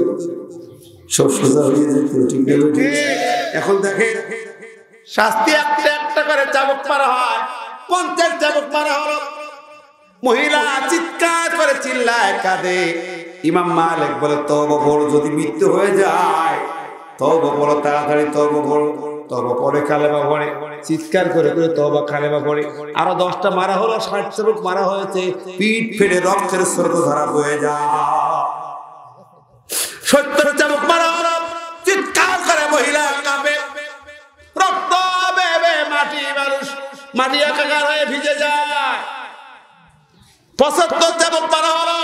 সব সোজা হয়ে যেত, ঠিক না? এখন দেখে শাস্তি একটা একটা করে চাবুক মারা হয়, 50 চাবুক মারা হলো। মহিলা চিৎকার করে চিল্লায় কাঁদে। ইমাম মালিক বলে তওবা পড়ো, যদি মৃত্যু হয়ে যায় তওবা পড়ো, তাড়াতাড়ি তওবা পড়ো। তওবা পড়ে কালেমা পড়ে, চিৎকার করে করে তওবা কালেমা পড়ে। আরো 10টা মারা হলো, 60 চাবুক মারা হয়েছে, পিঠ ফেটে রক্তের স্রোত ধারা বয়ে যায়। 70 চাবুক মারা হলো, চিৎকার করে মহিলা কাঁপে, রক্ত বেবে মাটি, মানুষ মাটি একাকার হয়ে ভিজে যায়। 75 চাবুক মারা হলো,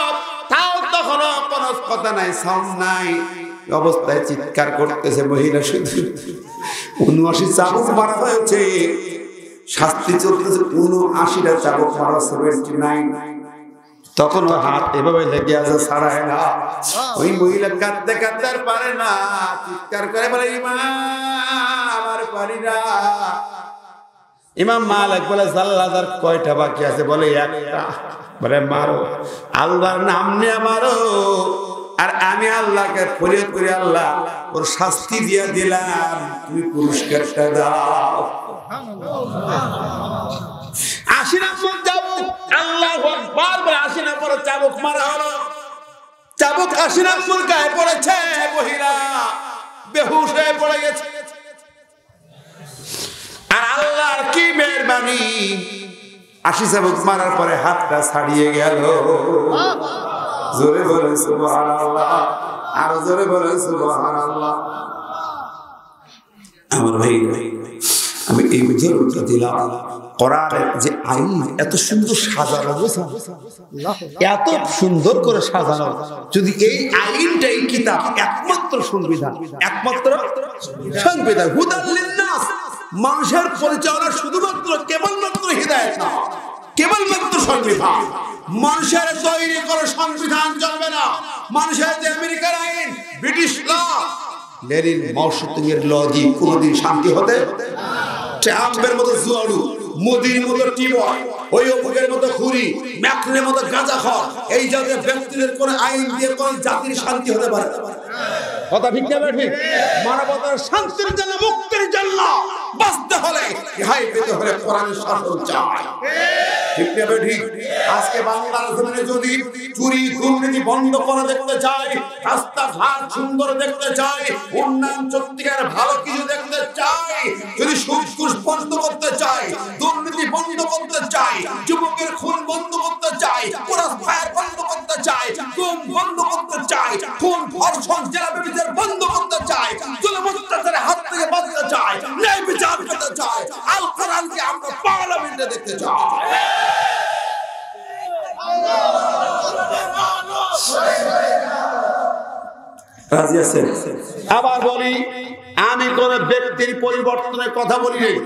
তাও তখন কোনো কথা নাই, সাউন্ড নাই, অবস্থায় চিৎকার করতেছে মহিলা। শুধু 79 চাবুক মারা হয়েছে, শাস্তি চলতেছে 79টা চাবুক মারা, 79। তখন ওর হাত এভাবে লেগে আছে, ছাড়ায় না। ওই মহিলা কাঁদতে কাঁদতে আর পারে না, চিৎকার করে বলে ইমাম আর পারি না। ইমাম মালিক বলে জাল্লাদ আর কয়টা বাকি আছে? বলে একটা। বলে মারো, আল্লাহর নাম নিয়ে মারো। আর আমি আল্লাহকে ফরিয়াদ করি, আল্লাহ ওর শাস্তি দিয়ে দিলাম, তুমি পুরস্কারটা দাও। 80 নম্বর চাবুক, আল্লাহু আকবার বলে 80 নম্বর চাবুক মারা হলো। চাবুক 80 নম্বর গায়ে পড়েছে, মহিলা বেহুশ হয়ে পড়ে গেছে। আর আল্লাহর কি মেহেরবানি, 80 চাবুক মারার পরে হাতটা ছাড়িয়ে গেল। জোরে বলে সুবহানাল্লাহ, আর জোরে বলে সুবহানাল্লাহ। আমার ভাই, আমি এই উদাহরণটা দিলাম, কোরআনের যে আইন এত সুন্দর সাজানো, এত সুন্দর করে সাজানো। যদি এই আইনটা, এই কিতাব একমাত্র সংবিধান, একমাত্র সংবিধান, হুদাল লিন্নাস, মানুষের পরিচালনা শুধুমাত্র কেবলমাত্র হিদায়াত না, কেবলমাত্র সংবিধান। মানুষের তৈরি করে সংবিধান চলবে না। মানুষের যে আমেরিকার আইন, ব্রিটিশ ল, লেনিন মাওসেতুং এর ল দিয়ে কোনোদিন শান্তি হতে, ট্রাম্পের মতো জুয়াড়ু, মোদির মতো টিবয়, ওই অমুকের মতো খুরি, ম্যাকনের মতো গাঁজাখর, এই জাতীয় ব্যক্তিদের কোন আইন দিয়ে কোন জাতির শান্তি হতে পারে? কথা ঠিক না ঠিক? মানবতার শান্তির জন্য, মুক্তির জন্য বাঁচতে হলে, রেহাই পেতে হলে কোরআনের শাসন চাই। ঠিক না ঠিক? আজকে বাংলার জমিনে যদি চুরি দুর্নীতি বন্ধ করে দেখতে চাই, রাস্তাঘাট সুন্দর দেখতে চাই, উন্নয়ন সত্যিকার ভালো কিছু দেখতে চাই, যদি সুদ ঘুষ বন্ধ করতে চাই, দুর্নীতি বন্ধ করতে চাই, যুবকের খুন বন্ধ করতে চাই, ক্রস ফায়ার বন্ধ করতে চাই, গুম বন্ধ করতে চাই, খুন ধর্ষণ জেলা বিচার বন্ধ করতে চাই, জুলুম অত্যাচারের হাত থেকে বাঁচতে চাই, ন্যায় বিচার করতে চাই, আল কোরআনকে আমরা পার্লামেন্টে দেখতে চাই। রাজি আছেন? আবার বলি, আমি কোন ব্যক্তির পরিবর্তনের কথা বলি নাই।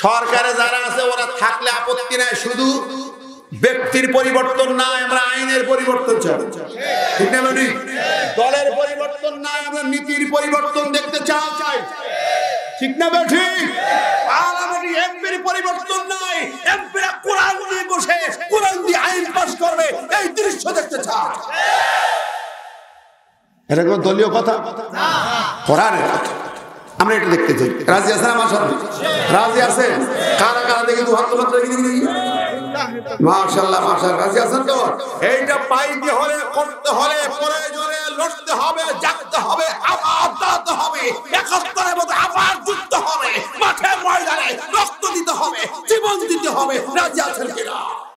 সরকারে যারা আছে ওরা থাকলে আপত্তি নাই, শুধু ব্যক্তির পরিবর্তন নাই, আমরা আইনের পরিবর্তন চাই। ঠিক না? দলের পরিবর্তন নাই, আমরা নীতির পরিবর্তন দেখতে চাই। ঠিক না ঠিক? পার্লামেন্টে এমপির পরিবর্তন নাই, এমপিরা কোরআন নিয়ে বসে কোরআন দিয়ে আইন পাস করবে, এই দৃশ্য দেখতে চাই। এটা কোন দলীয় কথা না, কোরআনের কথা। আমরা এটা দেখতে চাই। রাজি আছেন আমার সাথে? রাজি আছেন? কারা কারা দেখি দু হাত তোলা দেখি দেখি। মাশাআল্লাহ মাশাআল্লাহ, রাজি আছেন তো? এইটা পাইতে হলে, করতে হলে, পরে